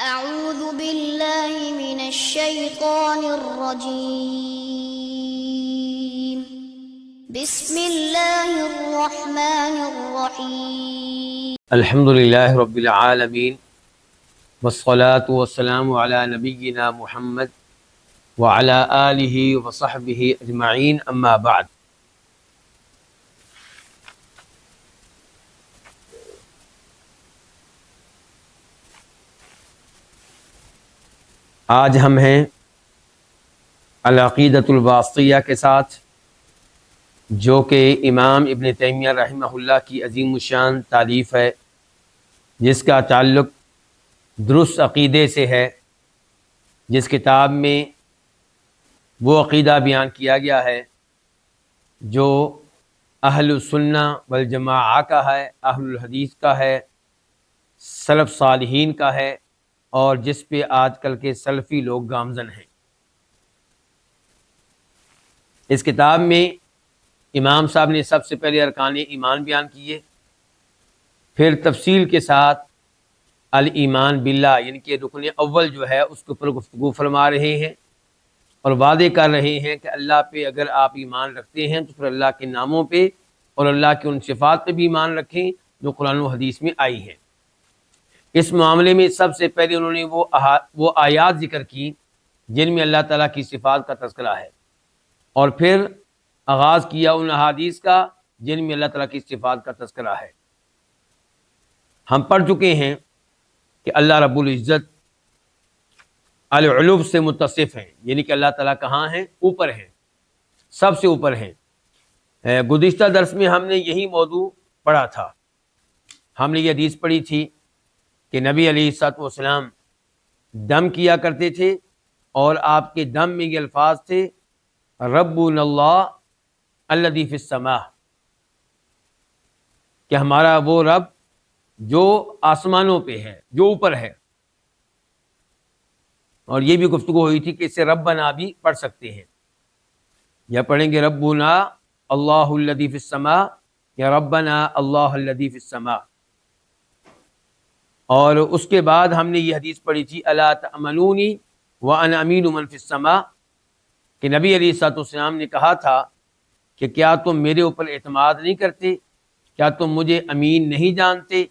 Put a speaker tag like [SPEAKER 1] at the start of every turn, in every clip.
[SPEAKER 1] أعوذ بالله من الشيطان الرجيم. بسم الله الرحمن الرحيم.
[SPEAKER 2] الحمد للہ رب العالمین والصلاة والسلام علی نبینا محمد وعلی آلہ وصحبہ اجمعین، اما بعد۔ آج ہم ہیں العقیدۃ الواسطیہ کے ساتھ، جو کہ امام ابن تیمیہ رحمہ اللہ کی عظیم الشان تالیف ہے، جس کا تعلق درست عقیدے سے ہے، جس کتاب میں وہ عقیدہ بیان کیا گیا ہے جو اہل السنہ والجماعہ کا ہے، اہل الحدیث کا ہے، سلف صالحین کا ہے، اور جس پہ آج کل کے سلفی لوگ گامزن ہیں۔ اس کتاب میں امام صاحب نے سب سے پہلے ارکان ایمان بیان کیے، پھر تفصیل کے ساتھ الایمان باللہ یعنی کہ رکن اول جو ہے اس کے اوپر گفتگو فرما رہے ہیں، اور وعدے کر رہے ہیں کہ اللہ پہ اگر آپ ایمان رکھتے ہیں تو پھر اللہ کے ناموں پہ اور اللہ کے ان صفات پہ بھی ایمان رکھیں جو قرآن و حدیث میں آئی ہیں۔ اس معاملے میں سب سے پہلے انہوں نے وہ آیات ذکر کی جن میں اللہ تعالیٰ کی صفات کا تذکرہ ہے، اور پھر آغاز کیا ان احادیث کا جن میں اللہ تعالیٰ کی صفات کا تذکرہ ہے۔ ہم پڑھ چکے ہیں کہ اللہ رب العزت العلو سے متصف ہیں، یعنی کہ اللہ تعالیٰ کہاں ہیں؟ اوپر ہیں، سب سے اوپر ہیں۔ گزشتہ درس میں ہم نے یہی موضوع پڑھا تھا۔ ہم نے یہ حدیث پڑھی تھی کہ نبی علیہ الصلوۃ والسلام دم کیا کرتے تھے، اور آپ کے دم میں یہ الفاظ تھے ربنا اللہ الذی فی السماء، کہ ہمارا وہ رب جو آسمانوں پہ ہے، جو اوپر ہے۔ اور یہ بھی گفتگو ہوئی تھی کہ اسے ربنا بھی پڑھ سکتے ہیں، یا پڑھیں گے ربنا اللہ الذی فی السماء یا ربنا اللہ الذی فی السماء۔ اور اس کے بعد ہم نے یہ حدیث پڑھی تھی الا تأمنونی وانا امین من فی السماء، کہ نبی علیہ الصلوۃ والسلام نے کہا تھا کہ کیا تم میرے اوپر اعتماد نہیں کرتے؟ کیا تم مجھے امین نہیں جانتے؟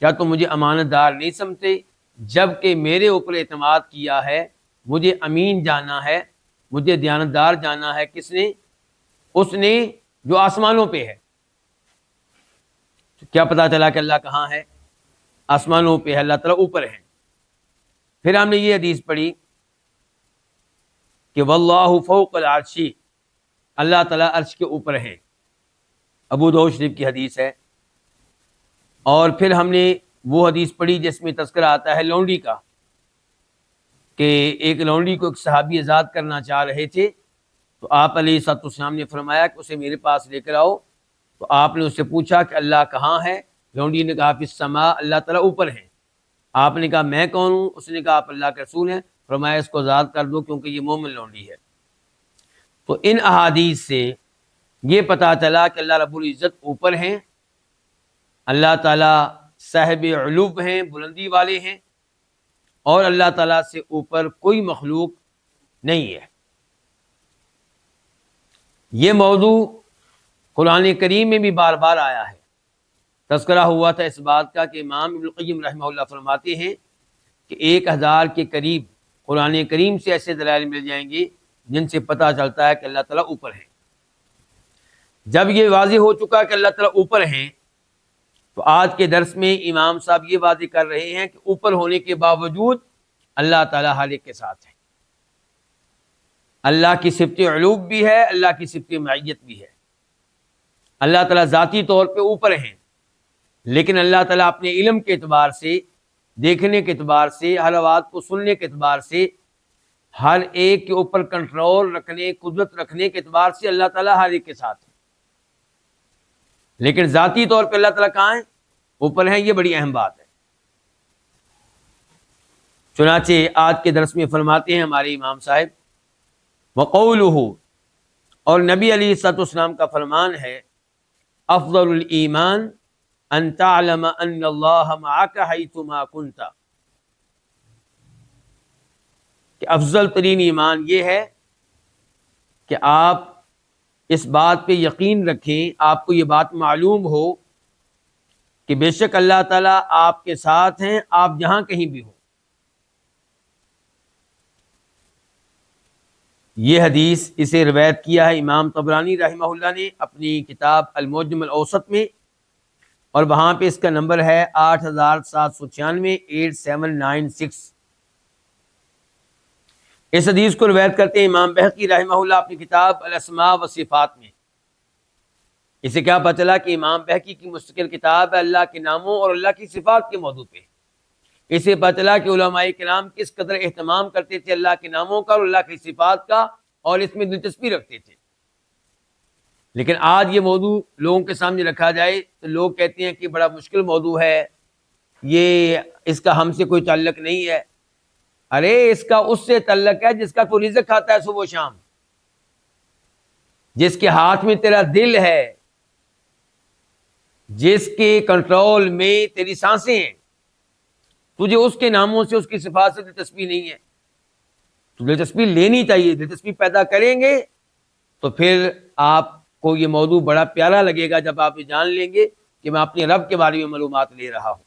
[SPEAKER 2] کیا تم مجھے امانت دار نہیں سمجھتے؟ جب کہ میرے اوپر اعتماد کیا ہے، مجھے امین جانا ہے، مجھے دیانتدار جانا ہے، کس نے؟ اس نے جو آسمانوں پہ ہے۔ تو کیا پتا چلا کہ اللہ کہاں ہے؟ آسمانوں پہ ہے، اللہ تعالیٰ اوپر ہے۔ پھر ہم نے یہ حدیث پڑھی کہ واللہ فوق العرش، اللہ تعالیٰ عرش کے اوپر ہیں، ابو داؤد شریف کی حدیث ہے۔ اور پھر ہم نے وہ حدیث پڑھی جس میں تذکرہ آتا ہے لونڈی کا، کہ ایک لونڈی کو ایک صحابی آزاد کرنا چاہ رہے تھے، تو آپ علیہ الصلوۃ والسلام نے فرمایا کہ اسے میرے پاس لے کر آؤ۔ تو آپ نے اس سے پوچھا کہ اللہ کہاں ہے؟ لونڈی نے کہا فی السماء، اللہ تعالیٰ اوپر ہیں۔ آپ نے کہا میں کون ہوں؟ اس نے کہا آپ اللہ کے رسول ہیں۔ فرمایا اس کو آزاد کر دو کیونکہ یہ مومن لونڈی ہے۔ تو ان احادیث سے یہ پتہ چلا کہ اللہ رب العزت اوپر ہیں، اللہ تعالیٰ صاحب علو ہیں، بلندی والے ہیں، اور اللہ تعالیٰ سے اوپر کوئی مخلوق نہیں ہے۔ یہ موضوع قرآن کریم میں بھی بار بار آیا ہے، تذکرہ ہوا تھا اس بات کا کہ امام ابن القیم رحمہ اللہ فرماتے ہیں کہ 1000 کے قریب قرآن کریم سے ایسے دلائل مل جائیں گے جن سے پتہ چلتا ہے کہ اللہ تعالیٰ اوپر ہے۔ جب یہ واضح ہو چکا کہ اللہ تعالیٰ اوپر ہیں، تو آج کے درس میں امام صاحب یہ واضح کر رہے ہیں کہ اوپر ہونے کے باوجود اللہ تعالیٰ ہر ایک کے ساتھ ہے۔ اللہ کی صفت علو بھی ہے، اللہ کی صفت معیت بھی ہے۔ اللہ تعالیٰ ذاتی طور پہ اوپر ہیں، لیکن اللہ تعالیٰ اپنے علم کے اعتبار سے، دیکھنے کے اعتبار سے، ہر آواز کو سننے کے اعتبار سے، ہر ایک کے اوپر کنٹرول رکھنے، قدرت رکھنے کے اعتبار سے اللہ تعالیٰ ہر ایک کے ساتھ ہے۔ لیکن ذاتی طور پہ اللہ تعالیٰ کہاں ہیں؟ اوپر ہیں۔ یہ بڑی اہم بات ہے۔ چنانچہ آج کے درس میں فرماتے ہیں ہمارے امام صاحب وقولہ، اور نبی علیہ الصلوۃ والسلام کا فرمان ہے افضل الایمان ان تعلم ان اللہ معک حیثما کنت، کہ افضل ترین ایمان یہ ہے کہ آپ اس بات پہ یقین رکھیں، آپ کو یہ بات معلوم ہو کہ بے شک اللہ تعالیٰ آپ کے ساتھ ہیں، آپ جہاں کہیں بھی ہوں۔ یہ حدیث اسے روایت کیا ہے امام طبرانی رحمہ اللہ نے اپنی کتاب المعجم الاوسط میں، اور وہاں پہ اس کا نمبر ہے 8796 8796۔ اس حدیث کو روایت کرتے ہیں امام بہقی رحمہ اللہ اپنی کتاب الاسماء و صفات میں۔ اسے کیا پتہ چلا کہ امام بہقی کی مستقل کتاب ہے اللہ کے ناموں اور اللہ کی صفات کے موضوع پہ۔ اسے پتہ چلا کہ علماء کرام کس قدر اہتمام کرتے تھے اللہ کے ناموں کا اور اللہ کی صفات کا، اور اس میں دلچسپی رکھتے تھے۔ لیکن آج یہ موضوع لوگوں کے سامنے رکھا جائے تو لوگ کہتے ہیں کہ بڑا مشکل موضوع ہے، یہ اس کا ہم سے کوئی تعلق نہیں ہے۔ ارے اس کا اس سے تعلق ہے جس کا تو رزق کھاتا ہے صبح و شام، جس کے ہاتھ میں تیرا دل ہے، جس کے کنٹرول میں تیری سانسیں ہیں۔ تجھے اس کے ناموں سے، اس کی صفات سے دلچسپی نہیں ہے تو دلچسپی لینی چاہیے۔ دلچسپی پیدا کریں گے تو پھر آپ کو یہ موضوع بڑا پیارا لگے گا جب آپ یہ جان لیں گے کہ میں اپنے رب کے بارے میں معلومات لے رہا ہوں۔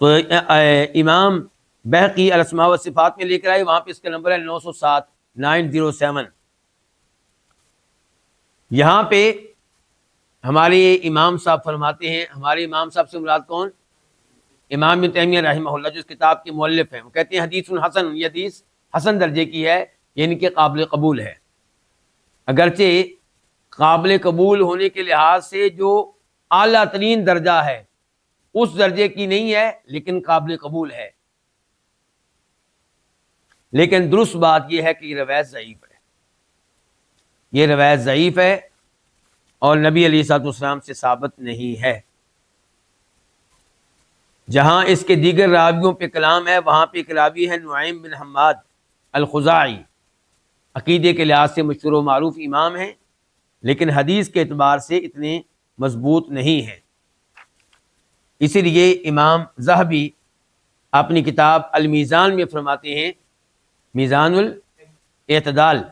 [SPEAKER 2] تو امام بہقی الاسماء و صفات میں لے کر آئے، وہاں پہ اس کا نمبر ہے 907 907۔ یہاں پہ ہمارے امام صاحب فرماتے ہیں، ہمارے امام صاحب سے مراد کون؟ امام ابن تیمیہ رحمہ اللہ، جو اس کتاب کے مؤلف ہیں۔ وہ کہتے ہیں حدیث حسن، یہ حدیث حسن درجے کی ہے، یعنی کہ قابل قبول ہے۔ اگرچہ قابل قبول ہونے کے لحاظ سے جو اعلیٰ ترین درجہ ہے اس درجے کی نہیں ہے، لیکن قابل قبول ہے۔ لیکن درست بات یہ ہے کہ یہ روایت ضعیف ہے، یہ روایت ضعیف ہے اور نبی علیہ الصلوۃ والسلام سے ثابت نہیں ہے۔ جہاں اس کے دیگر راویوں پہ کلام ہے، وہاں پہ ایک راوی ہے نعیم بن حماد الخزاعی، عقیدے کے لحاظ سے مشہور و معروف امام ہیں، لیکن حدیث کے اعتبار سے اتنے مضبوط نہیں ہیں۔ اسی لیے امام ذہبی اپنی کتاب المیزان میں فرماتے ہیں، میزان الاعتدال،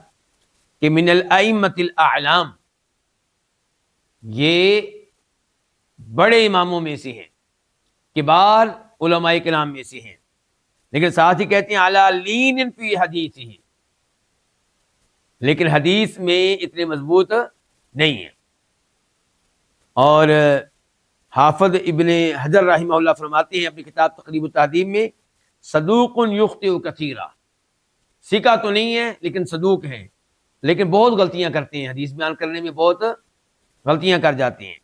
[SPEAKER 2] کہ من الائمۃ الاعلام، یہ بڑے اماموں میں سے ہیں، کبار علماء کرام میں سے ہیں، لیکن ساتھ ہی کہتے ہیں علی لین فی حدیثہ، لیکن حدیث میں اتنے مضبوط نہیں ہیں۔ اور حافظ ابن حجر رحمہ اللہ فرماتے ہیں اپنی کتاب تقریب التہذیب میں، صدوق یخطئ کثیرا، ثقہ تو نہیں ہے لیکن صدوق ہیں، لیکن بہت غلطیاں کرتے ہیں، حدیث بیان کرنے میں بہت غلطیاں کر جاتے ہیں۔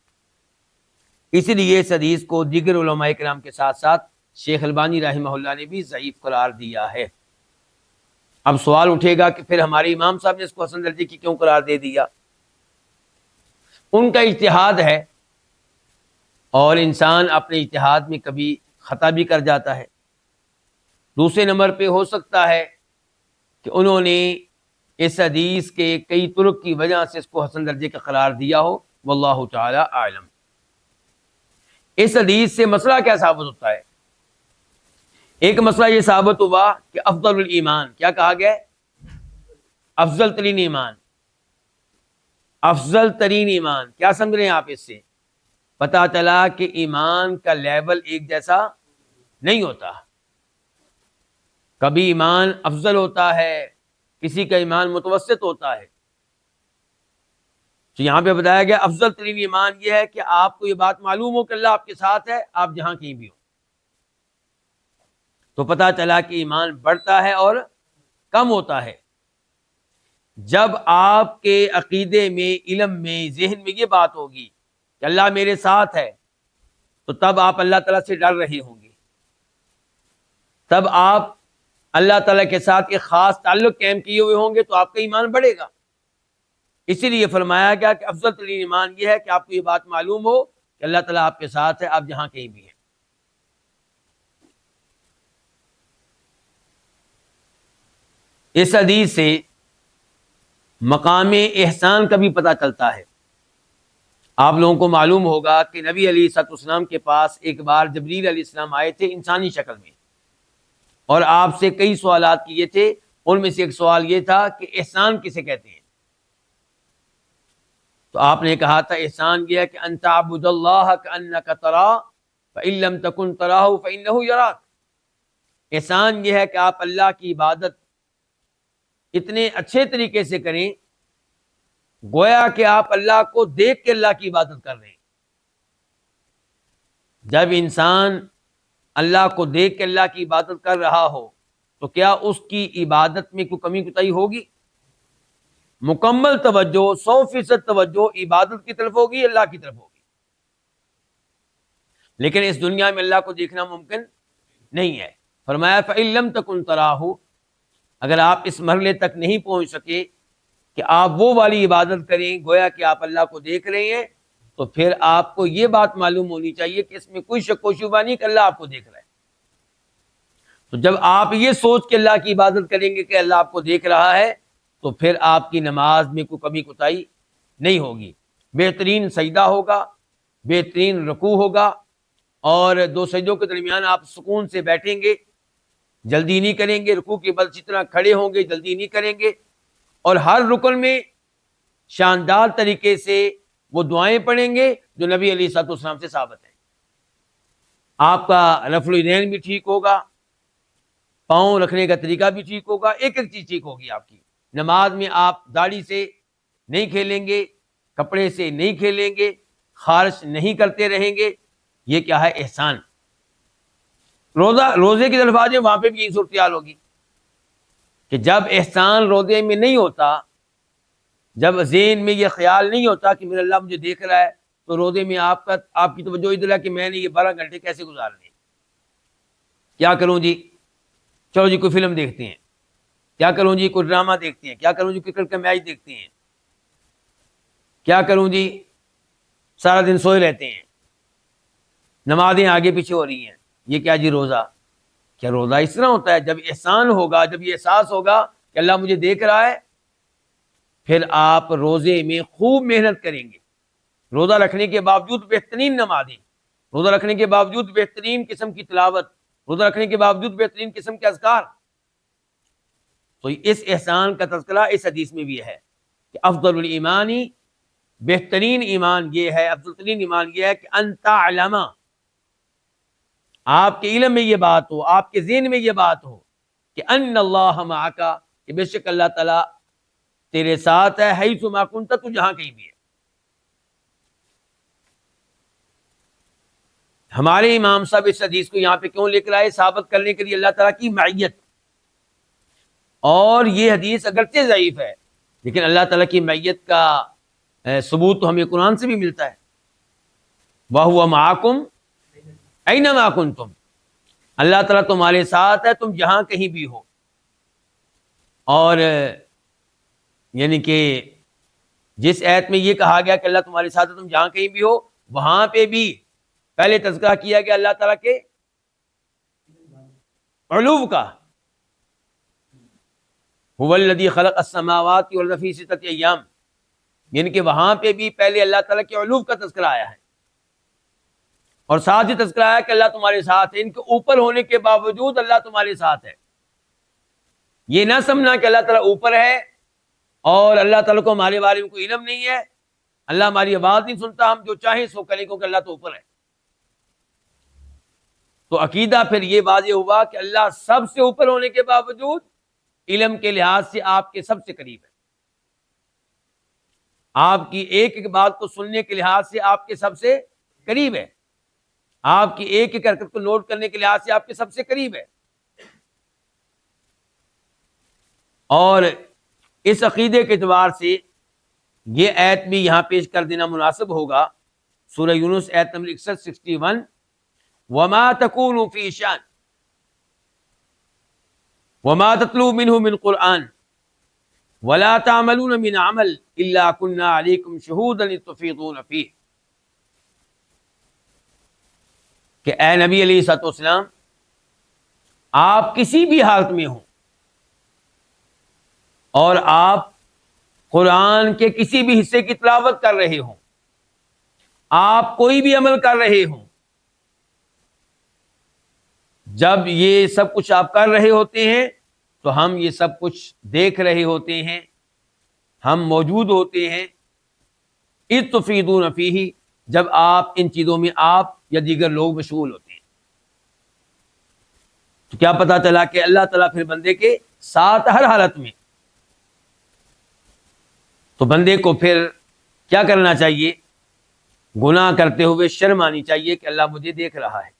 [SPEAKER 2] اسی لیے اس حدیث کو دیگر علماء کرام کے ساتھ ساتھ شیخ البانی رحمہ اللہ نے بھی ضعیف قرار دیا ہے۔ اب سوال اٹھے گا کہ پھر ہمارے امام صاحب نے اس کو حسن درجے کی کیوں قرار دے دیا؟ ان کا اجتہاد ہے، اور انسان اپنے اجتہاد میں کبھی خطا بھی کر جاتا ہے۔ دوسرے نمبر پہ ہو سکتا ہے کہ انہوں نے اس حدیث کے کئی طرق کی وجہ سے اس کو حسن درجے کا قرار دیا ہو، واللہ تعالی اعلم۔ اس حدیث سے مسئلہ کیا ثابت ہوتا ہے؟ ایک مسئلہ یہ ثابت ہوا کہ افضل الایمان، کیا کہا گیا ہے؟ افضل ترین ایمان۔ افضل ترین ایمان کیا سمجھ رہے ہیں آپ؟ اس سے پتہ چلا کہ ایمان کا لیول ایک جیسا نہیں ہوتا، کبھی ایمان افضل ہوتا ہے، کسی کا ایمان متوسط ہوتا ہے۔ تو یہاں پہ بتایا گیا افضل ترین ایمان یہ ہے کہ آپ کو یہ بات معلوم ہو کہ اللہ آپ کے ساتھ ہے، آپ جہاں کہیں بھی ہو۔ تو پتہ چلا کہ ایمان بڑھتا ہے اور کم ہوتا ہے جب آپ کے عقیدے میں، علم میں، ذہن میں یہ بات ہوگی کہ اللہ میرے ساتھ ہے، تو تب آپ اللہ تعالیٰ سے ڈر رہے ہوں گے، تب آپ اللہ تعالیٰ کے ساتھ ایک خاص تعلق قائم کیے ہوئے ہوں گے، تو آپ کا ایمان بڑھے گا۔ اسی لیے فرمایا گیا کہ افضل ترین ایمان یہ ہے کہ آپ کو یہ بات معلوم ہو کہ اللہ تعالیٰ آپ کے ساتھ ہے، آپ جہاں کہیں بھی ہیں۔ اس حدیث سے مقام احسان کا بھی پتہ چلتا ہے۔ آپ لوگوں کو معلوم ہوگا کہ نبی علیہ الصلوۃ والسلام کے پاس ایک بار جبریل علیہ السلام آئے تھے انسانی شکل میں، اور آپ سے کئی سوالات کیے تھے، ان میں سے ایک سوال یہ تھا کہ احسان کسے کہتے ہیں؟ تو آپ نے کہا تھا احسان یہ ہے کہ ان تعبد اللہ کأنک تراہ فإن لم تکن تراہ فإنہ یراک۔ احسان یہ ہے کہ آپ اللہ کی عبادت اتنے اچھے طریقے سے کریں گویا کہ آپ اللہ کو دیکھ کے اللہ کی عبادت کر رہے ہیں۔ جب انسان اللہ کو دیکھ کے اللہ کی عبادت کر رہا ہو تو کیا اس کی عبادت میں کوئی کمی کوتاہی ہوگی؟ مکمل توجہ، 100% توجہ عبادت کی طرف ہوگی، اللہ کی طرف ہوگی۔ لیکن اس دنیا میں اللہ کو دیکھنا ممکن نہیں ہے۔ فرمایا فإن لم تکن تراہ، اگر آپ اس مرحلے تک نہیں پہنچ سکے کہ آپ وہ والی عبادت کریں گویا کہ آپ اللہ کو دیکھ رہے ہیں، تو پھر آپ کو یہ بات معلوم ہونی چاہیے کہ اس میں کوئی شک و شبہ نہیں کہ اللہ آپ کو دیکھ رہا ہے۔ تو جب آپ یہ سوچ کے اللہ کی عبادت کریں گے کہ اللہ آپ کو دیکھ رہا ہے تو پھر آپ کی نماز میں کوئی کمی کوتاہی نہیں ہوگی، بہترین سجدہ ہوگا، بہترین رکوع ہوگا، اور دو سجدوں کے درمیان آپ سکون سے بیٹھیں گے، جلدی نہیں کریں گے، رکوع کے بعد اسی طرح کھڑے ہوں گے، جلدی نہیں کریں گے، اور ہر رکن میں شاندار طریقے سے وہ دعائیں پڑھیں گے جو نبی علیہ الصلوۃ والسلام سے ثابت ہیں۔ آپ کا رفع الیدین بھی ٹھیک ہوگا، پاؤں رکھنے کا طریقہ بھی ٹھیک ہوگا، ایک ایک چیز ٹھیک ہوگی آپ کی۔ نماز میں آپ داڑھی سے نہیں کھیلیں گے، کپڑے سے نہیں کھیلیں گے، خارش نہیں کرتے رہیں گے۔ یہ کیا ہے؟ احسان۔ روزے کی طرف آ جائیں، وہاں پہ بھی یہی صورتحال ہوگی کہ جب احسان روزے میں نہیں ہوتا، جب ذہن میں یہ خیال نہیں ہوتا کہ میرا اللہ مجھے دیکھ رہا ہے، تو روزے میں آپ کی توجہ ادھر ہے کہ میں نے یہ 12 گھنٹے کیسے گزارنے، کیا کروں جی؟ چلو جی کوئی فلم دیکھتے ہیں، کیا کروں جی کوئی ڈرامہ دیکھتے ہیں، کیا کروں جی کرکٹ کا میچ دیکھتے ہیں، کیا کروں جی سارا دن سوئے رہتے ہیں، نمازیں آگے پیچھے ہو رہی ہیں۔ یہ کیا جی روزہ؟ کیا روزہ اس طرح ہوتا ہے؟ جب احسان ہوگا، جب یہ احساس ہوگا کہ اللہ مجھے دیکھ رہا ہے، پھر آپ روزے میں خوب محنت کریں گے، روزہ رکھنے کے باوجود بہترین نمازیں، روزہ رکھنے کے باوجود بہترین قسم کی تلاوت، روزہ رکھنے کے باوجود بہترین قسم کے اذکار۔ تو اس احسان کا تذکرہ اس حدیث میں بھی ہے کہ افضل الایمانی، بہترین ایمان یہ ہے، افضل ترین ایمان یہ ہے کہ انت علم، آپ کے علم میں یہ بات ہو، آپ کے ذہن میں یہ بات ہو کہ ان اللہ معک، کہ بے شک اللہ تعالیٰ تیرے ساتھ ہے، حیث ما کنت، تو جہاں کہیں بھی ہے۔ ہمارے امام صاحب اس حدیث کو یہاں پہ کیوں لے کر آئے؟ ثابت کرنے کے لیے اللہ تعالیٰ کی معیت۔ اور یہ حدیث اگرچہ ضعیف ہے لیکن اللہ تعالیٰ کی معیت کا ثبوت تو ہمیں قرآن سے بھی ملتا ہے۔ وَهُوَ مَعَكُمْ أَيْنَمَا كُنْتُمْ، اللہ تعالیٰ تمہارے ساتھ ہے تم جہاں کہیں بھی ہو۔ اور یعنی کہ جس آیت میں یہ کہا گیا کہ اللہ تمہارے ساتھ ہے تم جہاں کہیں بھی ہو، وہاں پہ بھی پہلے تذکرہ کیا گیا اللہ تعالیٰ کے علو کا، هُوَ الَّذِي خَلَقَ السَّمَاوَاتِ وَالْأَرْضَ فِي سِتَّةِ أَيَّامٍ، یعنی کہ وہاں پہ بھی پہلے اللہ تعالیٰ کے علو کا تذکرہ آیا ہے، اور ساتھ ہی تذکرہ آیا کہ اللہ تمہارے ساتھ ہے۔ ان کے اوپر ہونے کے باوجود اللہ تمہارے ساتھ ہے۔ یہ نہ سمجھنا کہ اللہ تعالیٰ اوپر ہے اور اللہ تعالیٰ کو ہمارے بارے میں کوئی علم نہیں ہے، اللہ ہماری آواز نہیں سنتا، ہم جو چاہیں سو کریں کیونکہ اللہ تو اوپر ہے۔ تو عقیدہ پھر یہ واضح ہوا کہ اللہ سب سے اوپر ہونے کے باوجود علم کے لحاظ سے آپ کے سب سے قریب ہے، آپ کی ایک ایک بات کو سننے کے لحاظ سے آپ کے سب سے قریب ہے، آپ کی ایک ایک حرکت کو نوٹ کرنے کے لحاظ سے آپ کے سب سے قریب ہے۔ اور اس عقیدے کے اعتبار سے یہ آیت بھی یہاں پیش کر دینا مناسب ہوگا، سورہ یونس آیت نمبر 61 وَمَا تَكُونُ فِي شَأْنٍ وَمَا تَتْلُو مِنْهُ مِنْ قُرْآنٍ وَلَا تَعْمَلُونَ مِنْ عَمَلٍ إِلَّا كُنَّا عَلَيْكُمْ شُهُودًا إِذْ تُفِيضُونَ فِيهِ، کہ اے نبی علیہ الصلوۃ والسلام، آپ کسی بھی حالت میں ہوں اور آپ قرآن کے کسی بھی حصے کی تلاوت کر رہے ہوں، آپ کوئی بھی عمل کر رہے ہوں، جب یہ سب کچھ آپ کر رہے ہوتے ہیں تو ہم یہ سب کچھ دیکھ رہے ہوتے ہیں، ہم موجود ہوتے ہیں۔ اذ تفیضون فیہ، جب آپ ان چیزوں میں آپ یا دیگر لوگ مشغول ہوتے ہیں۔ تو کیا پتا چلا کہ اللہ تعالیٰ پھر بندے کے ساتھ ہر حالت میں۔ تو بندے کو پھر کیا کرنا چاہیے؟ گناہ کرتے ہوئے شرم آنی چاہیے کہ اللہ مجھے دیکھ رہا ہے۔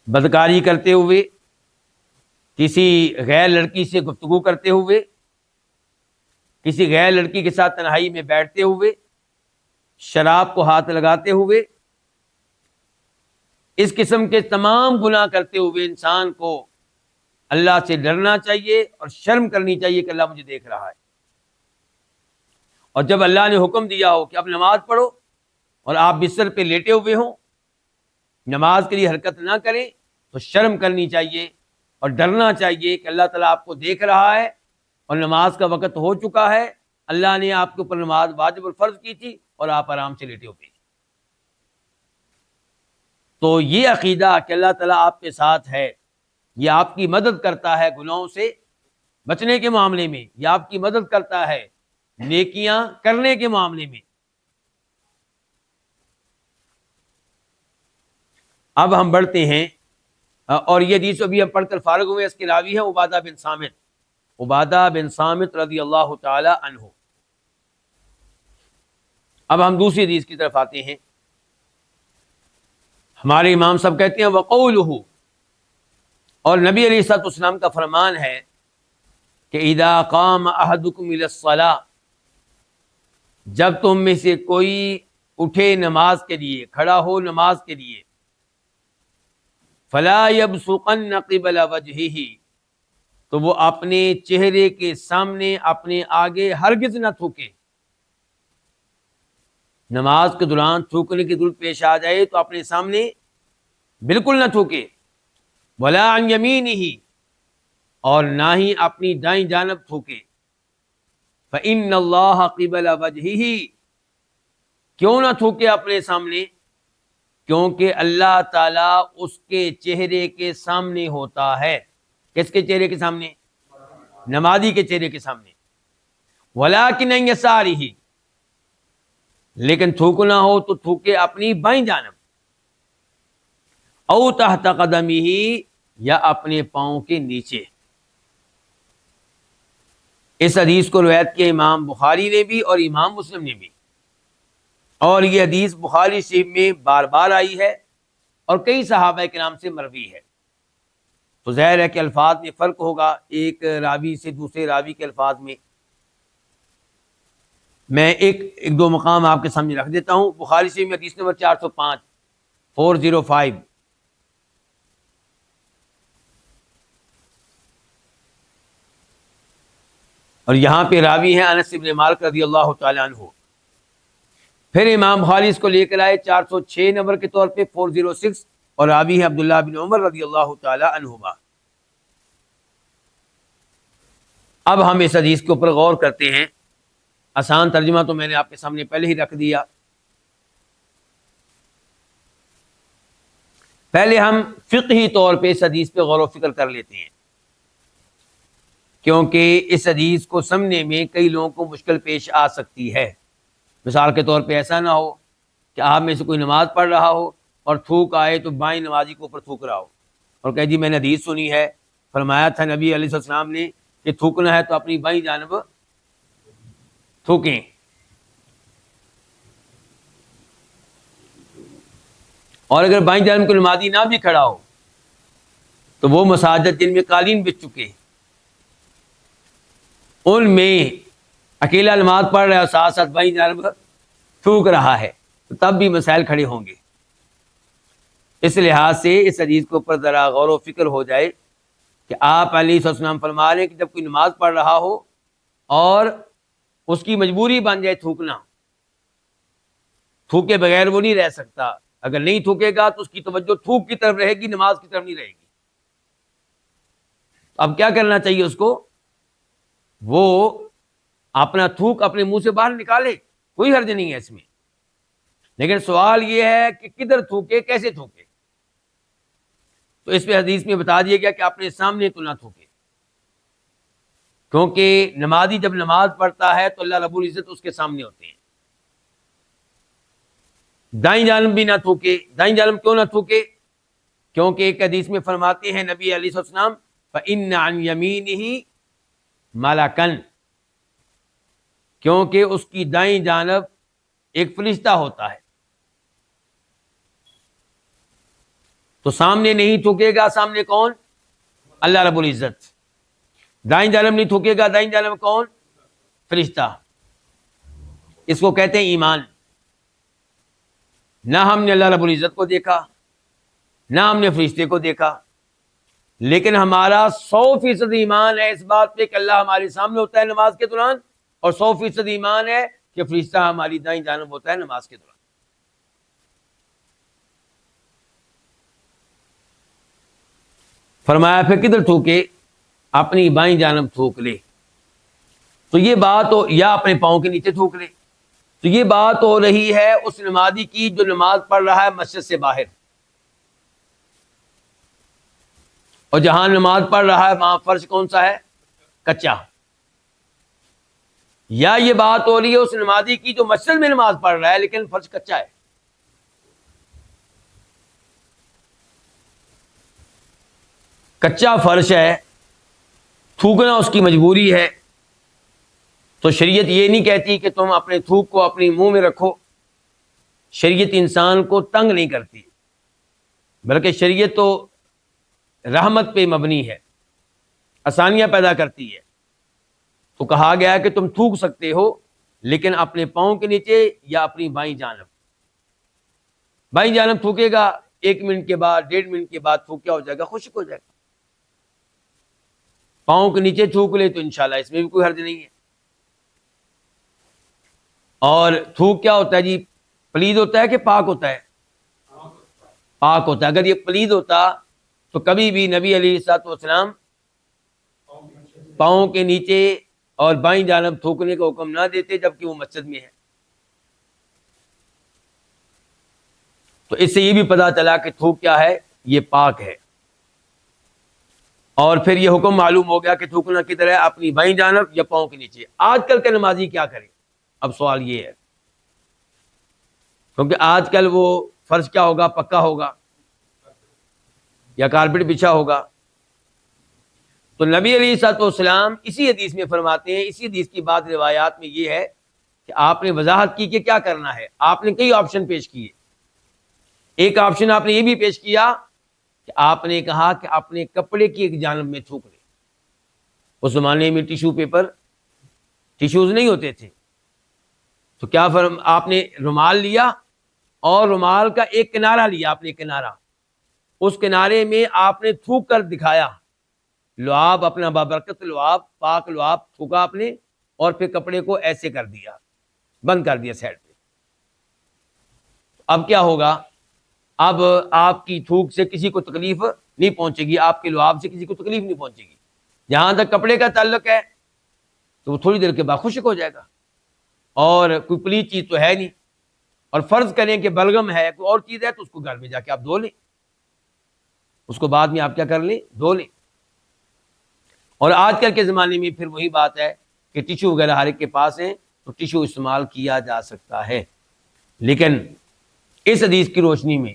[SPEAKER 2] بدکاری کرتے ہوئے، کسی غیر لڑکی سے گفتگو کرتے ہوئے، کسی غیر لڑکی کے ساتھ تنہائی میں بیٹھتے ہوئے، شراب کو ہاتھ لگاتے ہوئے، اس قسم کے تمام گناہ کرتے ہوئے انسان کو اللہ سے ڈرنا چاہیے اور شرم کرنی چاہیے کہ اللہ مجھے دیکھ رہا ہے۔ اور جب اللہ نے حکم دیا ہو کہ اب نماز پڑھو اور آپ بستر پہ لیٹے ہوئے ہوں، نماز کے لیے حرکت نہ کریں، تو شرم کرنی چاہیے اور ڈرنا چاہیے کہ اللہ تعالیٰ آپ کو دیکھ رہا ہے اور نماز کا وقت ہو چکا ہے، اللہ نے آپ کے اوپر نماز واجب اور فرض کی تھی اور آپ آرام سے لیٹے ہوئے ہیں۔ تو یہ عقیدہ کہ اللہ تعالیٰ آپ کے ساتھ ہے، یہ آپ کی مدد کرتا ہے گناہوں سے بچنے کے معاملے میں، یہ آپ کی مدد کرتا ہے نیکیاں کرنے کے معاملے میں۔ اب ہم بڑھتے ہیں، اور یہ حدیث ابھی ہم پڑھ کر فارغ ہوئے، اس کے راوی ہیں عبادہ بن صامت رضی اللہ تعالی عنہ۔ اب ہم دوسری حدیث کی طرف آتے ہیں۔ ہمارے امام صاحب کہتے ہیں وقولہ، اور نبی علیہ الصلوۃ والسلام کا فرمان ہے کہ اذا قام احدکم الی الصلاۃ، جب تم میں سے کوئی اٹھے نماز کے لیے، کھڑا ہو نماز کے لیے، فلا یبصقن قبل وجہہ، تو وہ اپنے چہرے کے سامنے، اپنے آگے ہرگز نہ تھوکے۔ نماز کے دوران تھوکنے کی ضرورت پیش آ جائے تو اپنے سامنے بالکل نہ تھوکے۔ ولا عن یمینہ، اور نہ ہی اپنی دائیں جانب تھوکے۔ فإن اللہ قبل وجہہ، کیوں نہ تھوکے اپنے سامنے؟ کیونکہ اللہ تعالیٰ اس کے چہرے کے سامنے ہوتا ہے۔ کس کے چہرے کے سامنے؟ نمازی کے چہرے کے سامنے۔ ولکن عن یسارہ، لیکن تھوکنا ہو تو تھوکے اپنی بائیں جانب، او تحت قدمہ، یا اپنے پاؤں کے نیچے۔ اس حدیث کو روایت کیا امام بخاری نے بھی اور امام مسلم نے بھی، اور یہ حدیث بخاری شریف میں بار بار آئی ہے اور کئی صحابہ کرام سے مروی ہے۔ تو ظاہر ہے کہ الفاظ میں فرق ہوگا ایک راوی سے دوسرے راوی کے الفاظ میں۔ میں ایک دو مقام آپ کے سامنے رکھ دیتا ہوں۔ بخاری شریف میں حدیث نمبر 405 405، اور یہاں پہ راوی ہیں انس بن مالک رضی اللہ تعالی عنہ۔ پھر امام بخاری اس کو لے کر آئے 406 نمبر کے طور پہ 406، اور راوی ہے عبداللہ بن عمر رضی اللہ تعالی عنہما۔ اب ہم اس حدیث کے اوپر غور کرتے ہیں۔ آسان ترجمہ تو میں نے آپ کے سامنے پہلے ہی رکھ دیا۔ پہلے ہم فقہی طور پہ اس حدیث پہ غور و فکر کر لیتے ہیں، کیونکہ اس حدیث کو سمجھنے میں کئی لوگوں کو مشکل پیش آ سکتی ہے۔ مثال کے طور پہ ایسا نہ ہو کہ آپ میں سے کوئی نماز پڑھ رہا ہو اور تھوک آئے تو بائیں نمازی کے اوپر تھوک رہا ہو اور کہے جی میں نے حدیث سنی ہے، فرمایا تھا نبی علیہ السلام نے کہ تھوکنا ہے تو اپنی بائیں جانب تھوکیں۔ اور اگر بائیں جانب کوئی نمازی نہ بھی کھڑا ہو تو وہ مساجد جن میں قالین بچھ چکے، ان میں اکیلا نماز پڑھ رہا ہے اور ساتھ ساتھ بائیں جانب تھوک رہا ہے، تو تب بھی مسائل کھڑے ہوں گے۔ اس لحاظ سے اس حدیث کے اوپر ذرا غور و فکر ہو جائے کہ آپ علیہ السلام فرما رہے ہیں کہ جب کوئی نماز پڑھ رہا ہو اور اس کی مجبوری بن جائے تھوکنا، تھوکے بغیر وہ نہیں رہ سکتا، اگر نہیں تھوکے گا تو اس کی توجہ تھوک کی طرف رہے گی، نماز کی طرف نہیں رہے گی۔ اب کیا کرنا چاہیے اس کو؟ وہ اپنا تھوک اپنے منہ سے باہر نکالے، کوئی حرج نہیں ہے اس میں، لیکن سوال یہ ہے کہ کدھر تھوکے، کیسے تھوکے۔ تو اس پہ حدیث میں بتا دیا گیا کہ اپنے سامنے تو نہ تھوکے، کیونکہ نمازی جب نماز پڑھتا ہے تو اللہ رب العزت اس کے سامنے ہوتے ہیں۔ دائیں جانب بھی نہ تھوکے۔ دائیں جانب کیوں نہ تھوکے؟ کیونکہ ایک حدیث میں فرماتے ہیں نبی علیہ السلام فَإِنَّ عَنْ يَمِينِهِ مَلَكًا، کیونکہ اس کی دائیں جانب ایک فرشتہ ہوتا ہے۔ تو سامنے نہیں تھوکے گا، سامنے کون؟ اللہ رب العزت۔ دائیں جانب نہیں تھوکے گا، دائیں جانب کون؟ فرشتہ۔ اس کو کہتے ہیں ایمان۔ نہ ہم نے اللہ رب العزت کو دیکھا، نہ ہم نے فرشتے کو دیکھا، لیکن ہمارا 100% ایمان ہے اس بات پہ کہ اللہ ہمارے سامنے ہوتا ہے نماز کے دوران، اور 100% ایمان ہے کہ فرشتہ ہماری دائیں جانب ہوتا ہے نماز کے دوران۔ فرمایا پھر کدھر تھوکے؟ اپنی بائیں جانب تھوک لے۔ تو یہ بات ہو، یا اپنے پاؤں کے نیچے تھوک لے۔ تو یہ بات ہو رہی ہے اس نمازی کی جو نماز پڑھ رہا ہے مسجد سے باہر، اور جہاں نماز پڑھ رہا ہے وہاں فرش کون سا ہے؟ کچا۔ یا یہ بات ہو رہی ہے اس نمازی کی جو مسجد میں نماز پڑھ رہا ہے لیکن فرش کچا ہے۔ کچا فرش ہے، تھوکنا اس کی مجبوری ہے، تو شریعت یہ نہیں کہتی کہ تم اپنے تھوک کو اپنے منہ میں رکھو۔ شریعت انسان کو تنگ نہیں کرتی، بلکہ شریعت تو رحمت پہ مبنی ہے، آسانیاں پیدا کرتی ہے۔ تو کہا گیا ہے کہ تم تھوک سکتے ہو لیکن اپنے پاؤں کے نیچے یا اپنی بائیں جانب۔ بائیں جانب تھوکے گا 1 منٹ کے بعد 1.5 منٹ کے بعد تھوک کیا ہو جائے گا؟ خشک ہو جائے گا۔ پاؤں کے نیچے تھوک لے تو انشاءاللہ اس میں بھی کوئی حرج نہیں ہے۔ اور تھوک کیا ہوتا ہے جی؟ پلید ہوتا ہے کہ پاک ہوتا ہے؟ پاک ہوتا ہے۔ اگر یہ پلید ہوتا تو کبھی بھی نبی علیہ الصلوۃ والسلام پاؤں کے نیچے اور بائیں جانب تھوکنے کا حکم نہ دیتے جبکہ وہ مسجد میں ہے۔ تو اس سے یہ بھی پتا چلا کہ تھوک کیا ہے؟ یہ پاک ہے۔ اور پھر یہ حکم معلوم ہو گیا کہ تھوکنا کدھر ہے؟ اپنی بائیں جانب یا پاؤں کے نیچے۔ آج کل کے نمازی کیا کرے؟ اب سوال یہ ہے، کیونکہ آج کل وہ فرش کیا ہوگا؟ پکا ہوگا یا کارپیٹ بچھا ہوگا۔ تو نبی علیہ الصلوۃ والسلام اسی حدیث میں فرماتے ہیں، اسی حدیث کی بات روایات میں یہ ہے کہ آپ نے وضاحت کی کہ کیا کرنا ہے۔ آپ نے کئی آپشن پیش کیے۔ ایک آپشن آپ نے یہ بھی پیش کیا کہ آپ نے کہا کہ اپنے کپڑے کی ایک جانب میں تھوک لیں۔ اس زمانے میں ٹیشو پیپر، ٹیشوز نہیں ہوتے تھے، تو کیا آپ نے رومال لیا اور رومال کا ایک کنارہ لیا، آپ نے کنارہ، اس کنارے میں آپ نے تھوک کر دکھایا، لعاب اپنا بابرکت لعاب، پاک لعاب تھوکا آپ نے، اور پھر کپڑے کو ایسے کر دیا، بند کر دیا سائڈ پہ۔ اب کیا ہوگا؟ اب آپ کی تھوک سے کسی کو تکلیف نہیں پہنچے گی، آپ کے لعاب سے کسی کو تکلیف نہیں پہنچے گی۔ جہاں تک کپڑے کا تعلق ہے تو وہ تھوڑی دیر کے بعد خشک ہو جائے گا، اور کوئی پلیت چیز تو ہے نہیں۔ اور فرض کریں کہ بلغم ہے، کوئی اور چیز ہے، تو اس کو گھر میں جا کے آپ دھو لیں، اس کو بعد میں آپ کیا کر لیں؟ دھو لیں۔ اور آج کل کے زمانے میں پھر وہی بات ہے کہ ٹیشو وغیرہ ہر ایک کے پاس ہیں، تو ٹیشو استعمال کیا جا سکتا ہے۔ لیکن اس حدیث کی روشنی میں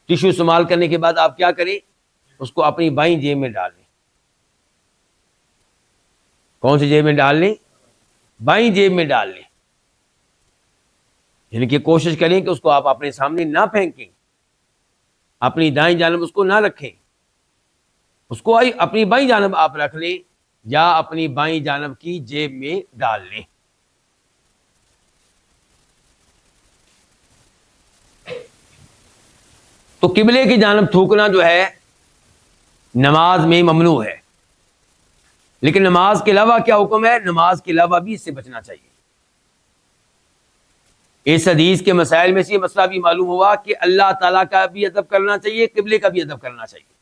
[SPEAKER 2] ٹیشو استعمال کرنے کے بعد آپ کیا کریں؟ اس کو اپنی بائیں جیب میں ڈال لیں۔ کون سی جیب میں ڈال لیں؟ بائیں جیب میں ڈال لیں۔ یعنی کہ کوشش کریں کہ اس کو آپ اپنے سامنے نہ پھینکیں، اپنی دائیں جانب اس کو نہ رکھیں، اس کو اپنی بائیں جانب آپ رکھ لیں یا اپنی بائیں جانب کی جیب میں ڈال لیں۔ تو قبلے کی جانب تھوکنا جو ہے نماز میں ممنوع ہے، لیکن نماز کے علاوہ کیا حکم ہے؟ نماز کے علاوہ بھی اس سے بچنا چاہیے۔ اس حدیث کے مسائل میں سے یہ مسئلہ بھی معلوم ہوا کہ اللہ تعالیٰ کا بھی ادب کرنا چاہیے، قبلے کا بھی ادب کرنا چاہیے۔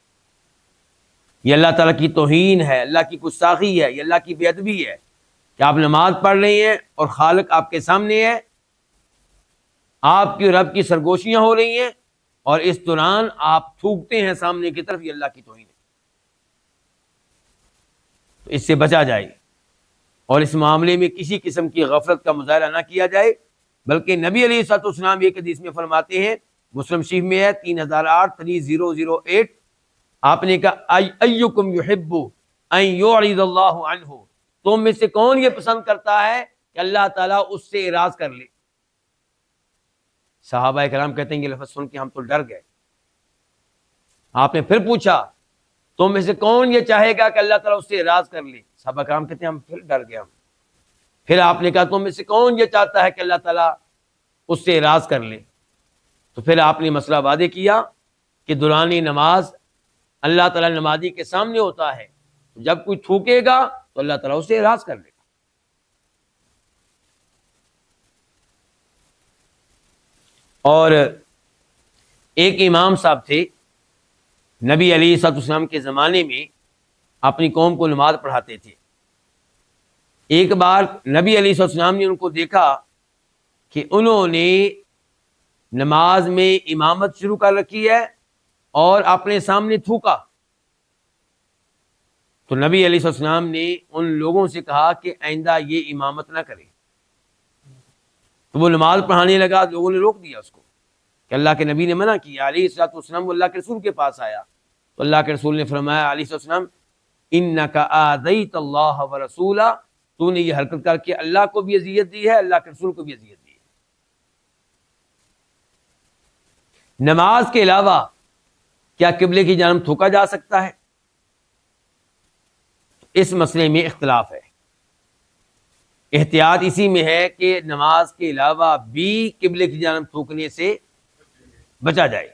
[SPEAKER 2] یہ اللہ تعالیٰ کی توہین ہے، اللہ کی گستاخی ہے، یہ اللہ کی بے ادبی ہے کہ آپ نماز پڑھ رہے ہیں اور خالق آپ کے سامنے ہے، آپ کی رب کی سرگوشیاں ہو رہی ہیں، اور اس دوران آپ تھوکتے ہیں سامنے کی طرف، یہ اللہ کی توہین ہے، تو اس سے بچا جائے اور اس معاملے میں کسی قسم کی غفلت کا مظاہرہ نہ کیا جائے، بلکہ نبی علیہ الصلوۃ والسلام ایک حدیث میں فرماتے ہیں، مسلم شریف میں ہے 3008 آپ نے کہا ایکم یحب ان یعرض اللہ عنہ، تم میں سے کون یہ پسند کرتا ہے کہ اللہ تعالیٰ اس سے اعراض کر لے؟ صحابہ کرام کہتے ہیں یہ لفظ سن کے ہم تو ڈر گئے۔ آپ نے پھر پوچھا تم میں سے کون یہ چاہے گا کہ اللہ تعالیٰ اس سے اعراض کر لے؟ صحابہ کرام کہتے ہیں ہم پھر ڈر گئے۔ پھر آپ نے کہا تم میں سے کون یہ چاہتا ہے کہ اللہ تعالیٰ اس سے اعراض کر لے؟ تو پھر آپ نے مسئلہ واضح کیا کہ دوران نماز اللہ تعالیٰ نمازی کے سامنے ہوتا ہے، جب کوئی تھوکے گا تو اللہ تعالیٰ اس سے اعراض کر لے گا۔ اور ایک امام صاحب تھے، نبی علیہ الصلوۃ والسلام کے زمانے میں اپنی قوم کو نماز پڑھاتے تھے۔ ایک بار نبی علیہ الصلوۃ والسلام نے ان کو دیکھا کہ انہوں نے نماز میں امامت شروع کر رکھی ہے اور اپنے سامنے تھوکا، تو نبی علیہ الصلوۃ والسلام نے ان لوگوں سے کہا کہ آئندہ یہ امامت نہ کریں۔ تو وہ نماز پڑھانے لگا، لوگوں نے روک دیا اس کو کہ اللہ کے نبی نے منع کیا۔ علیہ الصلوۃ والسلام وہ اللہ کے رسول کے پاس آیا تو اللہ کے رسول نے فرمایا علیہ الصلوۃ والسلام انک آذیت اللہ ورسولہ، تو نے یہ حرکت کر کے اللہ کو بھی اذیت دی ہے، اللہ کے رسول کو بھی اذیت دی ہے۔ نماز کے علاوہ کیا قبلے کی جانب تھوکا جا سکتا ہے؟ اس مسئلے میں اختلاف ہے۔ احتیاط اسی میں ہے کہ نماز کے علاوہ بھی قبلے کی جانب تھوکنے سے بچا جائے،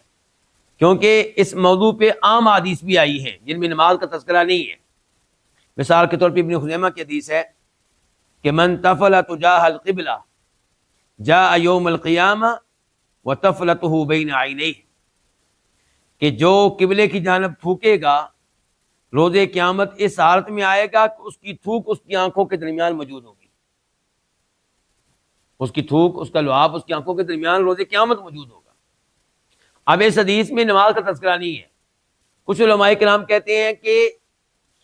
[SPEAKER 2] کیونکہ اس موضوع پہ عام حدیث بھی آئی ہیں جن میں نماز کا تذکرہ نہیں ہے۔ مثال کے طور پہ ابن خزیمہ کی حدیث ہے کہ من تفل تجاہ القبلہ جاء یوم القیامہ وتفلتہ بین عینیہ، کہ جو قبلے کی جانب تھوکے گا روز قیامت اس حالت میں آئے گا کہ اس کی تھوک اس کی آنکھوں کے درمیان موجود ہوگی، اس کی تھوک، اس کا لعاب اس کی آنکھوں کے درمیان روز قیامت موجود ہوگا۔ اب اس حدیث میں نماز کا تذکرہ نہیں ہے۔ کچھ علماء کرام کہتے ہیں کہ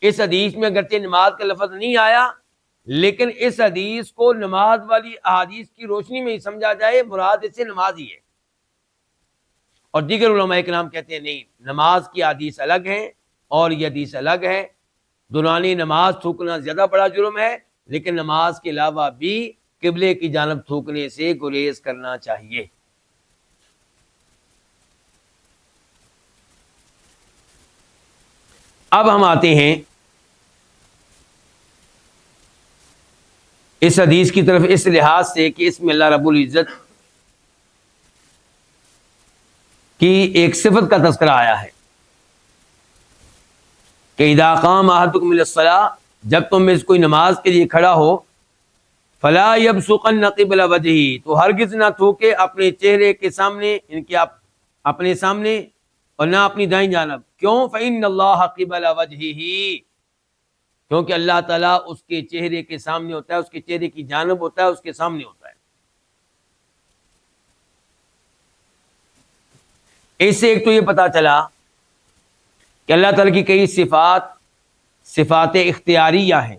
[SPEAKER 2] اس حدیث میں اگرچہ نماز کا لفظ نہیں آیا، لیکن اس حدیث کو نماز والی احادیث کی روشنی میں ہی سمجھا جائے، مراد اس سے نماز ہی ہے۔ اور دیگر علماء کرام کہتے ہیں نہیں، نماز کی حدیث الگ ہے اور یہ حدیث الگ ہے، دورانی نماز تھوکنا زیادہ بڑا جرم ہے، لیکن نماز کے علاوہ بھی قبلے کی جانب تھوکنے سے گریز کرنا چاہیے۔ اب ہم آتے ہیں اس حدیث کی طرف اس لحاظ سے کہ اس میں اللہ رب العزت کی ایک صفت کا تذکرہ آیا ہے کہ اذا قام احدکم الی الصلاۃ، جب تم میں سے کوئی نماز کے لیے کھڑا ہو، فلا یبصقن قبل وجہہ، تو ہرگز نہ تھوکے اپنے چہرے کے سامنے، ان کے اپنے سامنے، اور نہ اپنی دائیں جانب۔ کیوں؟ فإن اللہ قبل وجہہ، کیونکہ اللہ تعالیٰ اس کے چہرے کے سامنے ہوتا ہے، اس کے چہرے کی جانب ہوتا ہے، اس کے سامنے ہوتا ہے۔ اس سے ایک تو یہ پتا چلا کہ اللہ تعالیٰ کی کئی صفات اختیاریہ ہیں،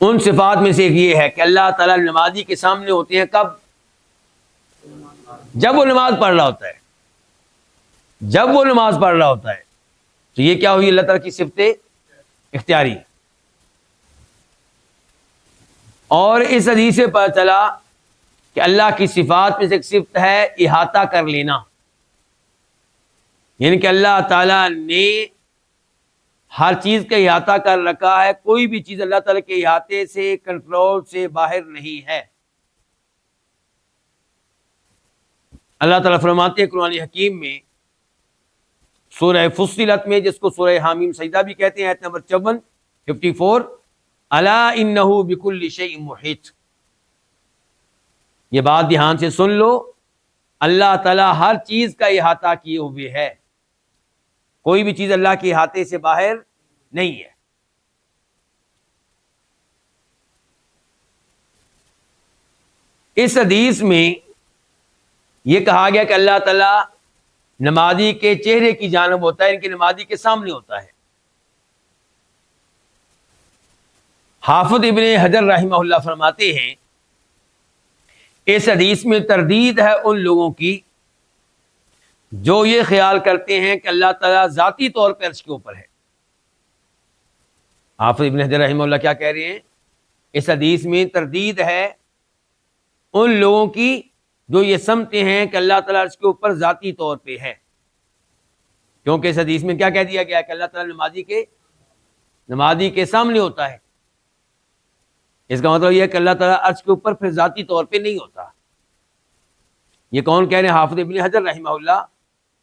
[SPEAKER 2] ان صفات میں سے ایک یہ ہے کہ اللہ تعالیٰ نمازی کے سامنے ہوتے ہیں کب؟ جب وہ نماز پڑھ رہا ہوتا ہے، جب وہ نماز پڑھ رہا ہوتا ہے۔ تو یہ کیا ہوئی؟ اللہ تعالیٰ کی صفت اختیاری۔ اور اس حدیث سے پتہ چلا کہ اللہ کی صفات میں سے ایک صفت ہے احاطہ کر لینا، یعنی کہ اللہ تعالیٰ نے ہر چیز کا احاطہ کر رکھا ہے، کوئی بھی چیز اللہ تعالیٰ کے احاطے سے، کنٹرول سے باہر نہیں ہے۔ اللہ تعالیٰ فرماتے ہیں قرآن حکیم میں سورہ فصلت میں، جس کو سورہ حامیم سجدہ بھی کہتے ہیں، آیت نمبر 54 الا انہ بکل شیء محیط۔ یہ بات دھیان سے سن لو، اللہ تعالیٰ ہر چیز کا احاطہ کیے ہوئے ہے، کوئی بھی چیز اللہ کے احاطے سے باہر نہیں ہے۔ اس حدیث میں یہ کہا گیا کہ اللہ تعالیٰ نمازی کے چہرے کی جانب ہوتا ہے، ان کے نمازی کے سامنے ہوتا ہے۔ حافظ ابن حجر رحمہ اللہ فرماتے ہیں اس حدیث میں تردید ہے ان لوگوں کی جو یہ خیال کرتے ہیں کہ اللہ تعالیٰ ذاتی طور پر عرش کے اوپر ہے۔ حافظ ابن حجر رحمہ اللہ کیا کہہ رہے ہیں؟ اس حدیث میں تردید ہے ان لوگوں کی جو یہ سمجھتے ہیں کہ اللہ تعالیٰ عرش کے اوپر ذاتی طور پہ ہے، کیونکہ اس حدیث میں کیا کہہ دیا گیا کہ اللہ تعالیٰ نمازی کے سامنے ہوتا ہے۔ اس کا مطلب یہ ہے کہ اللہ تعالیٰ عرش کے اوپر پھر ذاتی طور پہ نہیں ہوتا۔ یہ کون کہہ رہے ہیں؟ حافظ ابن حجر رحمہ اللہ،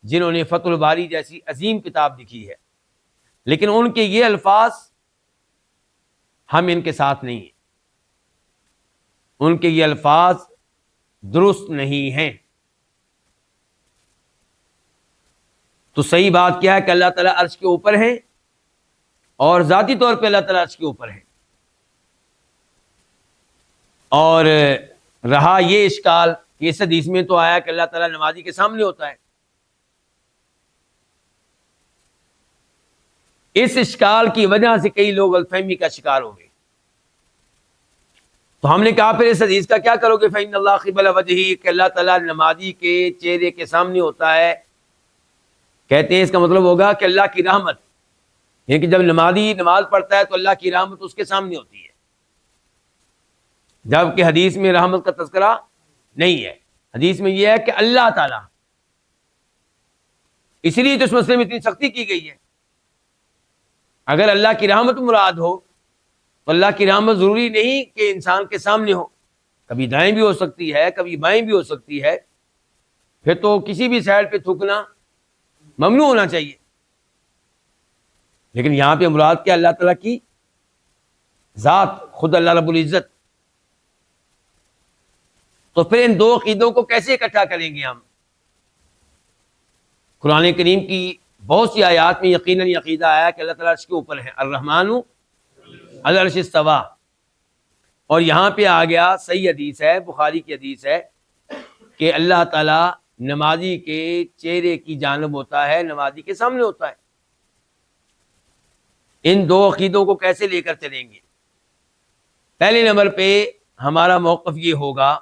[SPEAKER 2] جنہوں نے فتح الباری جیسی عظیم کتاب لکھی ہے، لیکن ان کے یہ الفاظ ہم ان کے ساتھ نہیں ہیں، ان کے یہ الفاظ درست نہیں ہیں۔ تو صحیح بات کیا ہے کہ اللہ تعالیٰ عرش کے اوپر ہے اور ذاتی طور پہ اللہ تعالیٰ عرش کے اوپر ہے۔ اور رہا یہ اشکال کہ اس حدیث میں تو آیا کہ اللہ تعالیٰ نمازی کے سامنے ہوتا ہے، اس اشکال کی وجہ سے کئی لوگ غلط کا شکار ہو گئے۔ تو ہم نے کہا پھر اس حدیث کا کیا کرو گے؟ فإن اللہ قبل وجہہ، کہ اللہ تعالیٰ نمازی کے چہرے کے سامنے ہوتا ہے۔ کہتے ہیں اس کا مطلب ہوگا کہ اللہ کی رحمت، یعنی کہ جب نمازی نماز پڑھتا ہے تو اللہ کی رحمت اس کے سامنے ہوتی ہے، جبکہ حدیث میں رحمت کا تذکرہ نہیں ہے۔ حدیث میں یہ ہے کہ اللہ تعالیٰ، اس لیے تو اس مسئلے میں اتنی سختی کی گئی ہے۔ اگر اللہ کی رحمت مراد ہو تو اللہ کی رحمت ضروری نہیں کہ انسان کے سامنے ہو، کبھی دائیں بھی ہو سکتی ہے، کبھی بائیں بھی ہو سکتی ہے، پھر تو کسی بھی سائڈ پہ تھوکنا ممنوع ہونا چاہیے۔ لیکن یہاں پہ مراد کیا؟ اللہ تعالیٰ کی ذات، خود اللہ رب العزت۔ تو پھر ان دو عقیدوں کو کیسے اکٹھا کریں گے ہم؟ قرآن کریم کی بہت سی آیات میں یقیناً یہ عقیدہ آیا کہ اللہ تعالیٰ عرش کے اوپر ہے، الرحمن علی العرش استویٰ، اور یہاں پہ آ گیا صحیح حدیث ہے، بخاری کی حدیث ہے کہ اللہ تعالیٰ نمازی کے چہرے کی جانب ہوتا ہے، نمازی کے سامنے ہوتا ہے۔ ان دو عقیدوں کو کیسے لے کر چلیں گے؟ پہلے نمبر پہ ہمارا موقف یہ ہوگا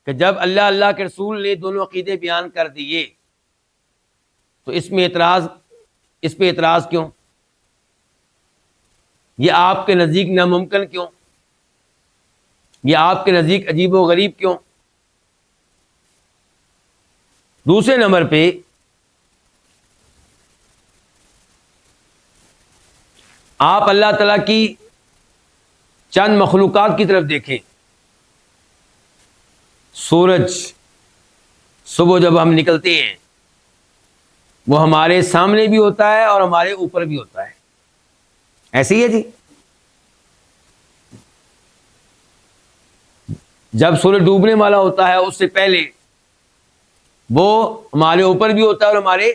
[SPEAKER 2] کہ جب اللہ کے رسول نے دونوں عقیدے بیان کر دیے تو اس پہ اعتراض کیوں؟ یہ آپ کے نزدیک ناممکن کیوں؟ یہ آپ کے نزدیک عجیب و غریب کیوں؟ دوسرے نمبر پہ آپ اللہ تعالیٰ کی چند مخلوقات کی طرف دیکھیں۔ سورج صبح جب ہم نکلتے ہیں وہ ہمارے سامنے بھی ہوتا ہے اور ہمارے اوپر بھی ہوتا ہے، ایسے ہی ہے جی۔ جب سورج ڈوبنے والا ہوتا ہے اس سے پہلے وہ ہمارے اوپر بھی ہوتا ہے اور ہمارے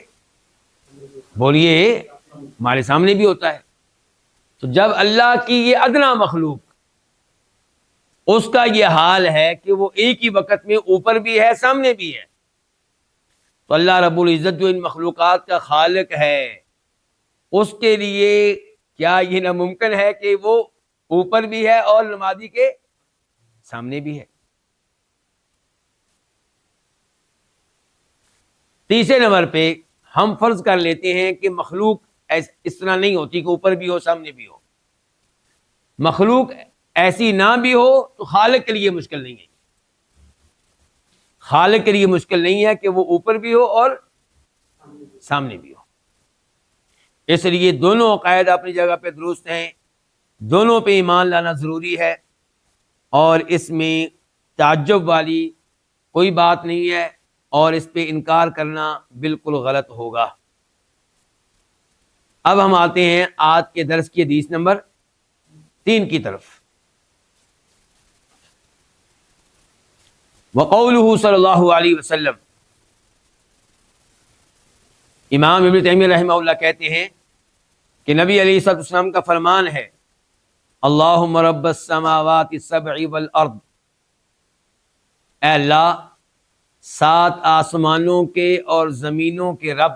[SPEAKER 2] سامنے بھی ہوتا ہے۔ تو جب اللہ کی یہ ادنا مخلوق، اس کا یہ حال ہے کہ وہ ایک ہی وقت میں اوپر بھی ہے، سامنے بھی ہے، تو اللہ رب العزت جو ان مخلوقات کا خالق ہے، اس کے لیے کیا یہ ناممکن ہے کہ وہ اوپر بھی ہے اور نمازی کے سامنے بھی ہے؟ تیسرے نمبر پہ ہم فرض کر لیتے ہیں کہ مخلوق اس طرح نہیں ہوتی کہ اوپر بھی ہو سامنے بھی ہو۔ مخلوق ایسی نہ بھی ہو تو خالق کے لیے مشکل نہیں ہے، خالق کے لیے مشکل نہیں ہے کہ وہ اوپر بھی ہو اور سامنے بھی ہو۔ اس لیے دونوں عقائد اپنی جگہ پہ درست ہیں، دونوں پہ ایمان لانا ضروری ہے، اور اس میں تعجب والی کوئی بات نہیں ہے، اور اس پہ انکار کرنا بالکل غلط ہوگا۔ اب ہم آتے ہیں آج کے درس کی حدیث نمبر 3 کی طرف۔ وقولہ صلی اللہ علیہ وسلم، امام ابن تیمیہ رحمہ اللہ کہتے ہیں کہ نبی علیہ الصلوۃ والسلام کا فرمان ہے، اللہم رب السماوات السبع والارض اے اللہ 7 آسمانوں کے اور زمینوں کے رب.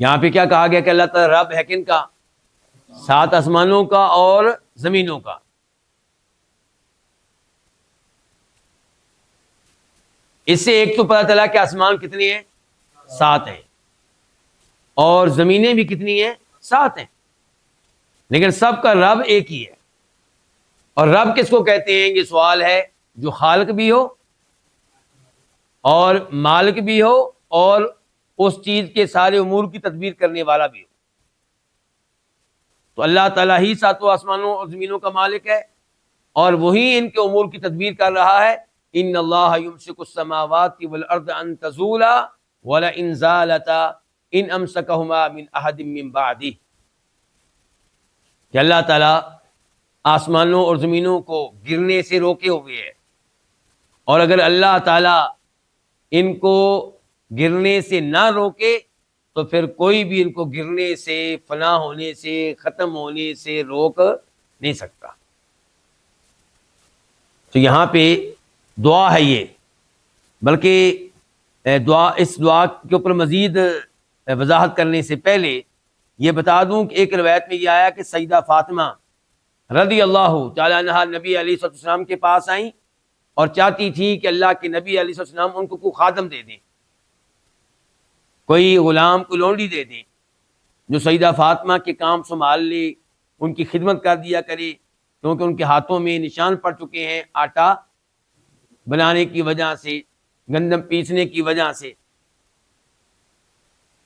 [SPEAKER 2] یہاں پہ کیا کہا گیا کہ اللہ تعالیٰ رب ہے کن کا؟ 7 آسمانوں کا اور زمینوں کا. اس سے ایک تو پتہ چلا کہ آسمان کتنے ہیں؟ 7 ہیں. اور زمینیں بھی کتنی ہیں؟ 7 ہیں. لیکن سب کا رب ایک ہی ہے. اور رب کس کو کہتے ہیں؟ یہ سوال ہے. جو خالق بھی ہو اور مالک بھی ہو اور اس چیز کے سارے امور کی تدبیر کرنے والا بھی ہو. تو اللہ تعالیٰ ہی 7 آسمانوں اور زمینوں کا مالک ہے اور وہی ان کے امور کی تدبیر کر رہا ہے. ان اللہ یمسک السماوات والارض ان تزولا ولئن زالتا ان امسکہما من احد من بعدہ. کہ اللہ تعالیٰ آسمانوں اور زمینوں کو گرنے سے روکے ہوئے ہے، اور اگر اللہ تعالیٰ ان کو گرنے سے نہ روکے تو پھر کوئی بھی ان کو گرنے سے، فنا ہونے سے، ختم ہونے سے روک نہیں سکتا. تو یہاں پہ دعا ہے یہ. بلکہ اس دعا کے اوپر مزید وضاحت کرنے سے پہلے یہ بتا دوں کہ ایک روایت میں یہ آیا کہ سیدہ فاطمہ رضی اللہ تعالیٰ عنہا نبی علیہ الصلوۃ والسلام کے پاس آئیں اور چاہتی تھی کہ اللہ کے نبی علیہ الصلوۃ والسلام ان کو کوئی خادم دے دیں، کوئی غلام، کوئی لونڈی دے دیں جو سیدہ فاطمہ کے کام سنبھال لے، ان کی خدمت کر دیا کرے، کیونکہ ان کے ہاتھوں میں نشان پڑ چکے ہیں آٹا بنانے کی وجہ سے، گندم پیسنے کی وجہ سے.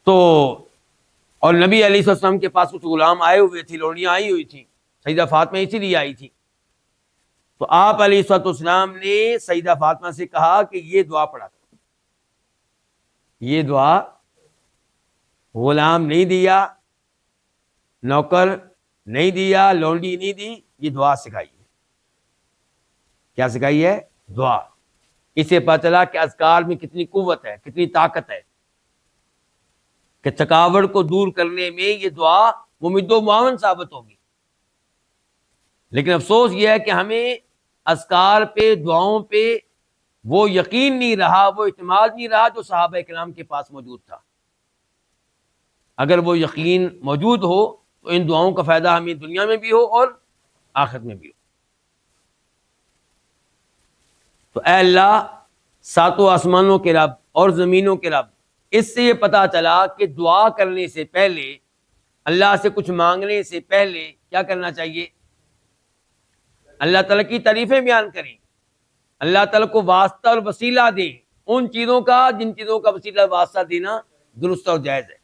[SPEAKER 2] تو اور نبی علیہ السلام کے پاس کچھ غلام آئے ہوئے تھے، لونڈیاں آئی ہوئی تھیں. سیدہ فاطمہ اسی لیے آئی تھی. تو آپ علیہ السلام نے سیدہ فاطمہ سے کہا کہ یہ دعا پڑھا کرو. یہ دعا غلام نہیں دیا، نوکر نہیں دیا، لونڈی نہیں دی، یہ دعا سکھائی ہے. کیا سکھائی ہے؟ دعا. اس سے پتہ چلا کہ اذکار میں کتنی قوت ہے، کتنی طاقت ہے، کہ تھکاوٹ کو دور کرنے میں یہ دعا ممد و معاون ثابت ہوگی. لیکن افسوس یہ ہے کہ ہمیں اذکار پہ، دعاؤں پہ وہ یقین نہیں رہا، وہ اعتماد نہیں رہا جو صحابہ کرام کے پاس موجود تھا. اگر وہ یقین موجود ہو تو ان دعاؤں کا فائدہ ہمیں دنیا میں بھی ہو اور آخرت میں بھی ہو. تو اے اللہ 7 آسمانوں کے رب اور زمینوں کے رب، اس سے یہ پتا چلا کہ دعا کرنے سے پہلے، اللہ سے کچھ مانگنے سے پہلے کیا کرنا چاہیے؟ اللہ تعالیٰ کی تعریفیں بیان کریں، اللہ تعالیٰ کو واسطہ اور وسیلہ دیں ان چیزوں کا جن چیزوں کا وسیلہ واسطہ دینا درست اور جائز ہے.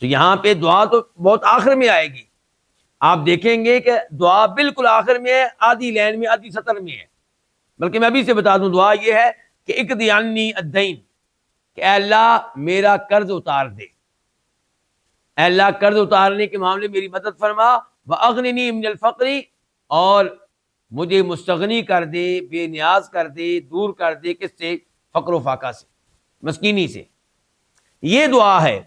[SPEAKER 2] تو یہاں پہ دعا تو بہت آخر میں آئے گی. آپ دیکھیں گے کہ دعا بالکل آخر میں ہے، آدھی لائن میں، آدھی سطر میں ہے. بلکہ میں ابھی سے بتا دوں دعا یہ ہے کہ اقضِ عنی الدین، کہ اے اللہ میرا قرض اتار دے. اے اللہ قرض اتارنے کے معاملے میری مدد فرما. وَأَغْنِنِي مِنَ الْفَقْرِ، اور مجھے مستغنی کر دے، بے نیاز کر دے، دور کر دے کس سے؟ فقر و فاقہ سے، مسکینی سے. یہ دعا ہے.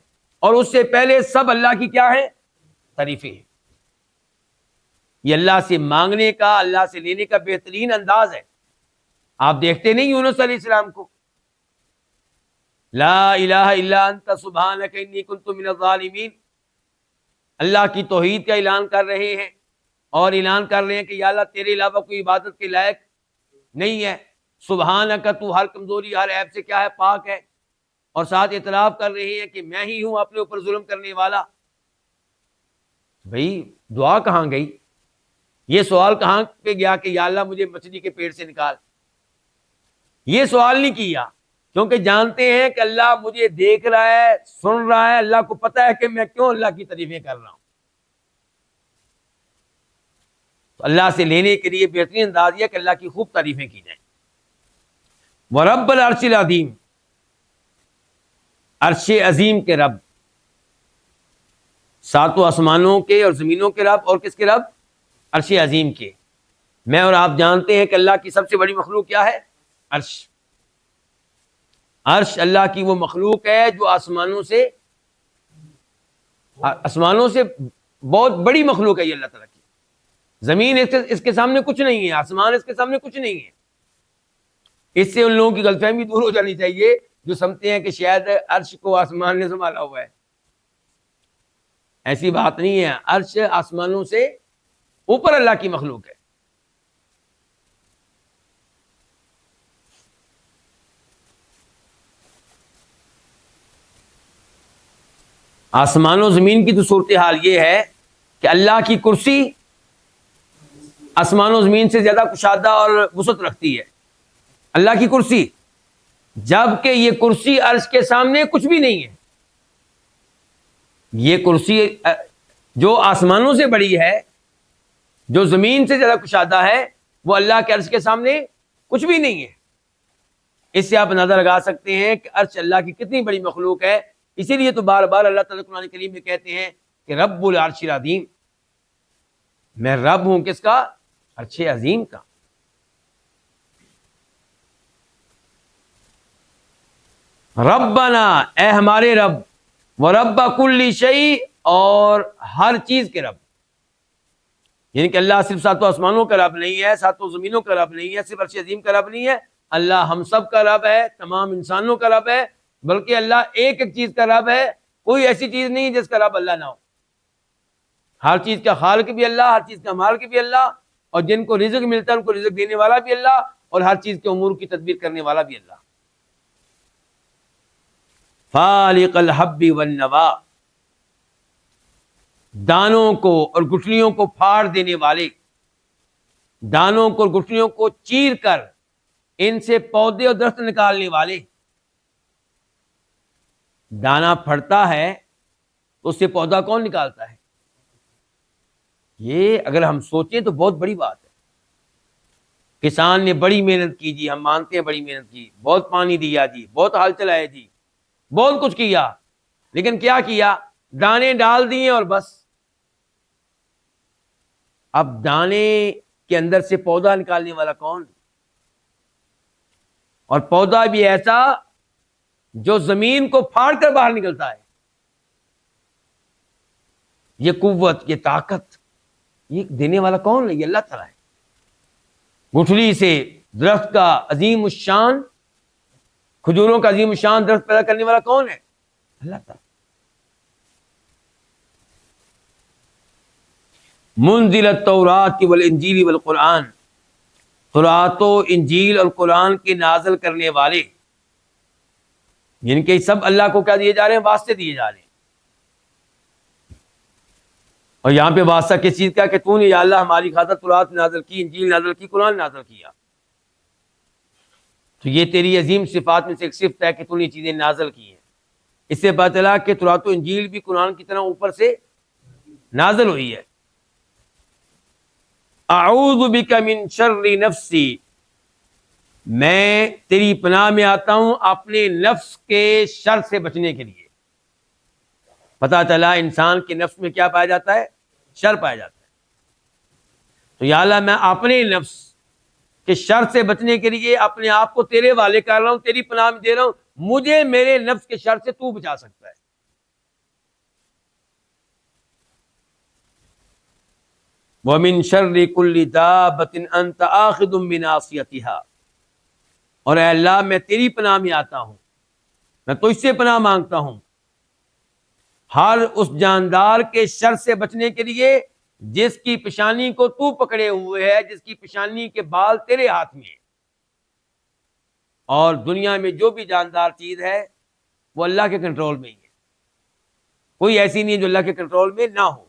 [SPEAKER 2] اور اس سے پہلے سب اللہ کی کیا ہے؟ تعریفیں ہیں. یہ اللہ سے مانگنے کا، اللہ سے لینے کا بہترین انداز ہے. آپ دیکھتے نہیں یونس علیہ السلام کو، لا الہ الا انت سبحانک انی کنت من الظالمین، اللہ کی توحید کا اعلان کر رہے ہیں اور اعلان کر رہے ہیں کہ یا اللہ تیرے علاوہ کوئی عبادت کے لائق نہیں ہے. سبحانک، تو ہر کمزوری، ہر عیب سے کیا ہے؟ پاک ہے. اور ساتھ اعتراف کر رہے ہیں کہ میں ہی ہوں اپنے اوپر ظلم کرنے والا. بھئی دعا کہاں گئی؟ یہ سوال کہاں پہ گیا کہ یا اللہ مجھے مچھلی کے پیٹ سے نکال؟ یہ سوال نہیں کیا، کیونکہ جانتے ہیں کہ اللہ مجھے دیکھ رہا ہے، سن رہا ہے، اللہ کو پتہ ہے کہ میں کیوں اللہ کی تعریفیں کر رہا ہوں. تو اللہ سے لینے کے لیے بہترین انداز یہ کہ اللہ کی خوب تعریفیں کی جائیں. وَرَبَّ الْعَرْشِ الْعَظِيمِ، عرش عظیم کے رب، 7 آسمانوں کے اور زمینوں کے رب. اور کس کے رب؟ عرش عظیم کے. میں اور آپ جانتے ہیں کہ اللہ کی سب سے بڑی مخلوق کیا ہے؟ عرش. عرش اللہ کی وہ مخلوق ہے جو آسمانوں سے بہت بڑی مخلوق ہے یہ اللہ تعالیٰ کی. زمین اس کے سامنے کچھ نہیں ہے، آسمان اس کے سامنے کچھ نہیں ہے۔ اس سے ان لوگوں کی غلط فہمی دور ہو جانی چاہیے جو سمجھتے ہیں کہ شاید عرش کو آسمان نے سنبھالا ہوا ہے۔ ایسی بات نہیں ہے، عرش آسمانوں سے اوپر اللہ کی مخلوق ہے۔ آسمان و زمین کی تو صورتحال یہ ہے کہ اللہ کی کرسی آسمان و زمین سے زیادہ کشادہ اور وسعت رکھتی ہے، اللہ کی کرسی، جبکہ یہ کرسی عرش کے سامنے کچھ بھی نہیں ہے۔ یہ کرسی جو آسمانوں سے بڑی ہے، جو زمین سے زیادہ کشادہ ہے، وہ اللہ کے عرش کے سامنے کچھ بھی نہیں ہے۔ اس سے آپ اندازہ لگا سکتے ہیں کہ عرش اللہ کی کتنی بڑی مخلوق ہے۔ اسی لیے تو بار بار اللہ تعالیٰ قرآن کریم میں کہتے ہیں کہ رب العرش العظیم، میں رب ہوں کس کا؟ عرش عظیم کا۔ ربنا، اے ہمارے رب، ورب کل شیء، اور ہر چیز کے رب، یعنی کہ اللہ صرف ساتوں آسمانوں کا رب نہیں ہے، ساتوں زمینوں کا رب نہیں ہے، صرف عرش عظیم کا رب نہیں ہے، اللہ ہم سب کا رب ہے، تمام انسانوں کا رب ہے، بلکہ اللہ ایک ایک چیز کا رب ہے۔ کوئی ایسی چیز نہیں جس کا رب اللہ نہ ہو۔ ہر چیز کا خالق بھی اللہ، ہر چیز کا مالک بھی اللہ، اور جن کو رزق ملتا ہے ان کو رزق دینے والا بھی اللہ، اور ہر چیز کے امور کی تدبیر کرنے والا بھی اللہ۔ فالق الحب والنوا، دانوں کو اور گٹھلیوں کو پھاڑ دینے والے، دانوں کو اور گٹھلیوں کو چیر کر ان سے پودے اور درخت نکالنے والے۔ دانا پھڑتا ہے تو اس سے پودا کون نکالتا ہے؟ یہ اگر ہم سوچیں تو بہت بڑی بات ہے۔ کسان نے بڑی محنت کی جی، ہم مانتے ہیں بڑی محنت کی، بہت پانی دیا جی، بہت ہل چلائے جی، بہت کچھ کیا، لیکن کیا کیا؟ دانے ڈال دیے اور بس۔ اب دانے کے اندر سے پودا نکالنے والا کون؟ اور پودا بھی ایسا جو زمین کو پھاڑ کر باہر نکلتا ہے۔ یہ قوت، یہ طاقت، یہ دینے والا کون ہے؟ یہ اللہ تعالیٰ ہے۔ گٹھلی سے درخت کا عظیم الشان، کھجوروں کا عظیم الشان درخت پیدا کرنے والا کون ہے؟ اللہ تعالیٰ۔ منزل التوراۃ والانجیل والقرآن، تورات و انجیل اور قرآن کے نازل کرنے والے، جن کے سب اللہ کو کیا دیے جا رہے ہیں؟ واسطے دیے جا رہے ہیں۔ اور یہاں پہ واسطہ کس چیز کا؟ کہ تو نے یا اللہ ہماری خاطر تورات نازل کی، انجیل نازل کی، قرآن نازل کیا۔ تو یہ تیری عظیم صفات میں سے ایک صفت ہے کہ تو نے یہ چیزیں نازل کی ہیں۔ اس سے پتہ چلا کہ تورات و انجیل بھی قرآن کی طرح اوپر سے نازل ہوئی ہے۔ اعوذ بک من شر نفسی، میں تیری پناہ میں آتا ہوں اپنے نفس کے شر سے بچنے کے لیے۔ پتہ چلا انسان کے نفس میں کیا پایا جاتا ہے؟ شر پایا جاتا ہے۔ تو یا اللہ میں اپنے نفس کے شر سے بچنے کے لیے اپنے آپ کو تیرے والے کر رہا ہوں، تیری پناہ میں دے رہا ہوں، مجھے میرے نفس کے شر سے تو بچا سکتا ہے۔ وَمِن شَرِّ كُلِّ دَابَّةٍ أَنْتَ آخِذٌ بِنَاصِيَتِهَا، اور اے اللہ میں تیری پناہ میں آتا ہوں، میں تجھ سے پناہ مانگتا ہوں ہر اس جاندار کے شر سے بچنے کے لیے جس کی پیشانی کو تو پکڑے ہوئے ہے، جس کی پیشانی کے بال تیرے ہاتھ میں ہیں۔ اور دنیا میں جو بھی جاندار چیز ہے وہ اللہ کے کنٹرول میں ہی ہے، کوئی ایسی نہیں ہے جو اللہ کے کنٹرول میں نہ ہو۔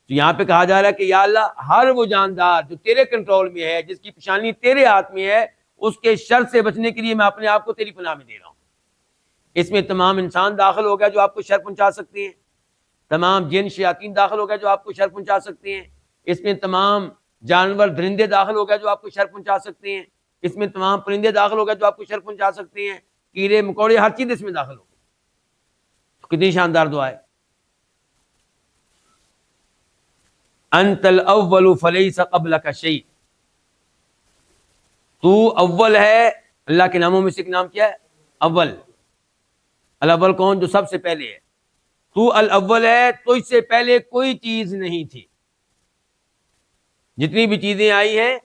[SPEAKER 2] تو یہاں پہ کہا جا رہا ہے کہ یا اللہ ہر وہ جاندار جو تیرے کنٹرول میں ہے، جس کی پیشانی تیرے ہاتھ میں ہے، اس کے شر سے بچنے کے لیے میں اپنے آپ کو تیری پناہ میں دے رہا ہوں۔ اس میں تمام انسان داخل ہو گیا جو آپ کو شر پہنچا سکتے ہیں، تمام جن شیاطین داخل ہو گیا جو آپ کو شر پہنچا سکتے ہیں، اس میں تمام جانور درندے داخل ہو گیا جو آپ کو شر پہنچا سکتے ہیں، اس میں تمام پرندے داخل ہو گیا جو آپ کو شر پہنچا سکتے ہیں، کیڑے مکوڑے، ہر چیز اس میں داخل ہو گئی۔ کتنی شاندار دعا ہے۔ انت الاول فلیس قبلک شیء، تو اول ہے۔ اللہ کے ناموں میں سے ایک نام کیا ہے؟ اول۔ الاول کون؟ جو سب سے پہلے ہے۔ تو الاول ہے، تو اس سے پہلے کوئی چیز نہیں تھی۔ جتنی بھی چیزیں آئی ہیں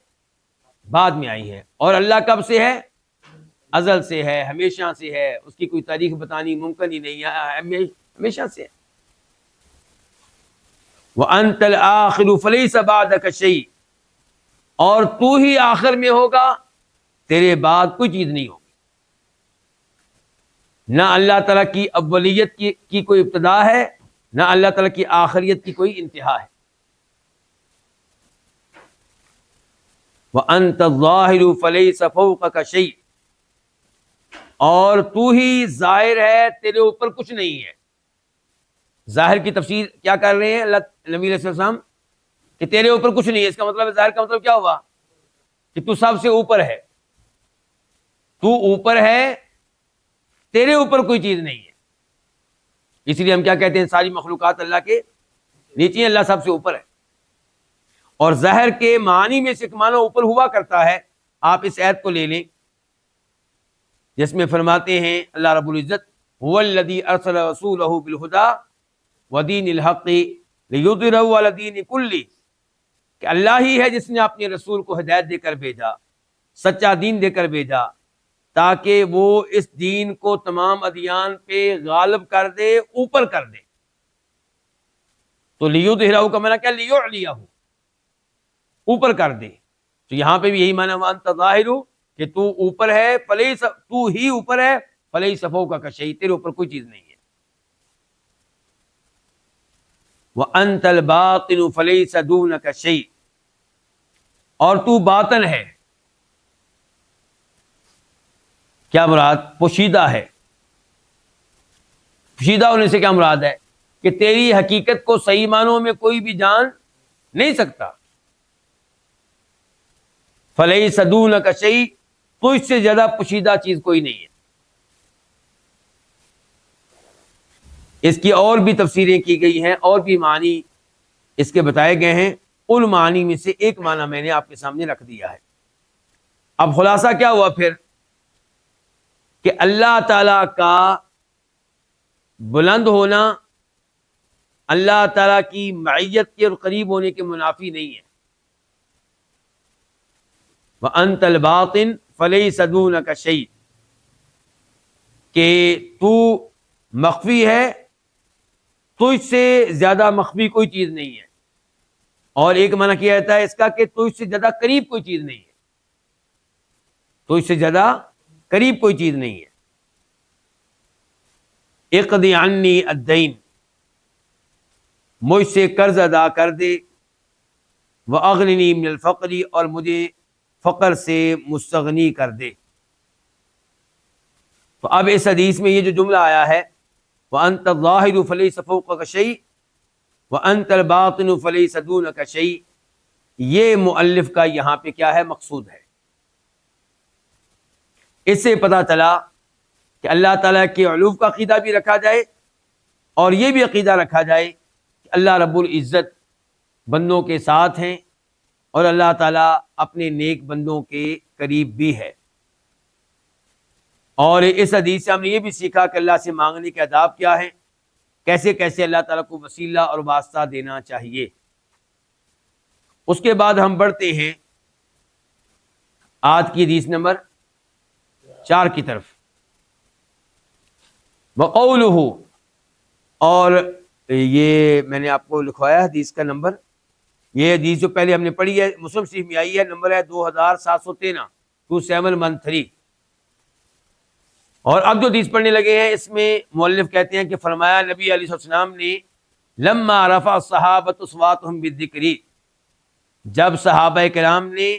[SPEAKER 2] بعد میں آئی ہیں، اور اللہ کب سے ہے؟ ازل سے ہے، ہمیشہ سے ہے، اس کی کوئی تاریخ بتانی ممکن ہی نہیں ہے، ہمیشہ سے ہے۔ وَأَنْتَ الْآخِرُ فَلَيْسَ بَعْدَكَ شَيْءٌ، اور تو ہی آخر میں ہوگا، تیرے بعد کوئی چیز نہیں ہوگی۔ نہ اللہ تعالیٰ کی اولیت کی کوئی ابتدا ہے، نہ اللہ تعالیٰ کی آخریت کی کوئی انتہا ہے۔ وَأَنْتَ الظَّاهِرُ فَلَيْسَ فَوْقَكَ شَيْءٌ، اور تو ہی ظاہر ہے، تیرے اوپر کچھ نہیں ہے۔ ظاہر کی تفسیر کیا کر رہے ہیں اللہ نبی علیہ السلام؟ کہ تیرے اوپر کچھ نہیں ہے، اس کا مطلب ظاہر کا مطلب کیا ہوا؟ کہ تو سب سے اوپر ہے، تو اوپر ہے، تیرے اوپر کوئی چیز نہیں ہے۔ اس لیے ہم کیا کہتے ہیں؟ ساری مخلوقات اللہ کے نیچے ہیں، اللہ سب سے اوپر ہے۔ اور ظاہر کے معنی میں سے ایک معنی اوپر ہوا کرتا ہے۔ آپ اس آیت کو لے لیں جس میں فرماتے ہیں اللہ رب العزت هو الذی ارسل رسولہ بالہدی ودین الحق لیظہرہ علی الدین کلہ، کہ اللہ ہی ہے جس نے اپنے رسول کو ہدایت دے کر بھیجا، سچا دین دے کر بھیجا، تاکہ وہ اس دین کو تمام ادیان پہ غالب کر دے، اوپر کر دے۔ تو لیظہرہ کا معنی کیا؟ لیعلیہ، اوپر کر دے۔ تو یہاں پہ بھی یہی معنی وانت ظاہر، کہ تو اوپر ہے، فلیس، تو ہی اوپر ہے، فلیس فوقک شیء، تیرے اوپر کوئی چیز نہیں ہے۔ وانت الباطن فلیس دونک شیء، اور تو باطن ہے۔ کیا مراد؟ پوشیدہ ہے۔ پوشیدہ ہونے سے کیا مراد ہے؟ کہ تیری حقیقت کو صحیح معنوں میں کوئی بھی جان نہیں سکتا۔ فلیس دونک شیء، تو اس سے زیادہ پوشیدہ چیز کوئی نہیں ہے۔ اس کی اور بھی تفسیریں کی گئی ہیں، اور بھی معنی اس کے بتائے گئے ہیں۔ ان معنی میں سے ایک معنی میں نے آپ کے سامنے رکھ دیا ہے۔ اب خلاصہ کیا ہوا پھر؟ کہ اللہ تعالی کا بلند ہونا اللہ تعالی کی معیت کے اور قریب ہونے کے منافی نہیں ہے۔ وَأَنْتَ الْبَاطِنُ فَلَيْسَ دُونَكَ شَيْءٌ، کہ تو مخفی ہے، تو اس سے زیادہ مخفی کوئی چیز نہیں ہے۔ اور ایک معنی کیا جاتا ہے اس کا کہ تو اس سے زیادہ قریب کوئی چیز نہیں ہے، تو اس سے زیادہ قریب کوئی چیز نہیں ہے۔ اقض عنی الدین، مجھ سے قرض ادا کر دے، واغننی من الفقر، اور مجھے فقر سے مستغنی کر دے۔ تو اب اس حدیث میں یہ جو جملہ آیا ہے وَأَنْتَ الظَّاهِرُ فَلَيْسَ فَوْقَكَ شَيْءٌ وَأَنْتَ الْبَاطِنُ فَلَيْسَ دُونَكَ شَيْءٌ، یہ مؤلف کا یہاں پہ کیا ہے؟ مقصود ہے۔ اس سے پتہ چلا کہ اللہ تعالیٰ کے علو کا عقیدہ بھی رکھا جائے، اور یہ بھی عقیدہ رکھا جائے کہ اللہ رب العزت بندوں کے ساتھ ہیں، اور اللہ تعالیٰ اپنے نیک بندوں کے قریب بھی ہے۔ اور اس حدیث سے ہم نے یہ بھی سیکھا کہ اللہ سے مانگنے کے آداب کیا ہیں، کیسے کیسے اللہ تعالیٰ کو وسیلہ اور واسطہ دینا چاہیے۔ اس کے بعد ہم بڑھتے ہیں آج کی حدیث نمبر 4 کی طرف۔ وقولہ، اور یہ میں نے آپ کو لکھوایا حدیث کا نمبر، یہ حدیث جو پہلے ہم نے پڑھی ہے مسلم شریف میں آئی ہے، نمبر ہے 2713، 2713۔ اور اب جو حدیث پڑھنے لگے ہیں اس میں مؤلف کہتے ہیں کہ فرمایا نبی علیہ السلام نے لما رفع الصحابۃ اصواتهم بالذکر، جب صحابہ کرام نے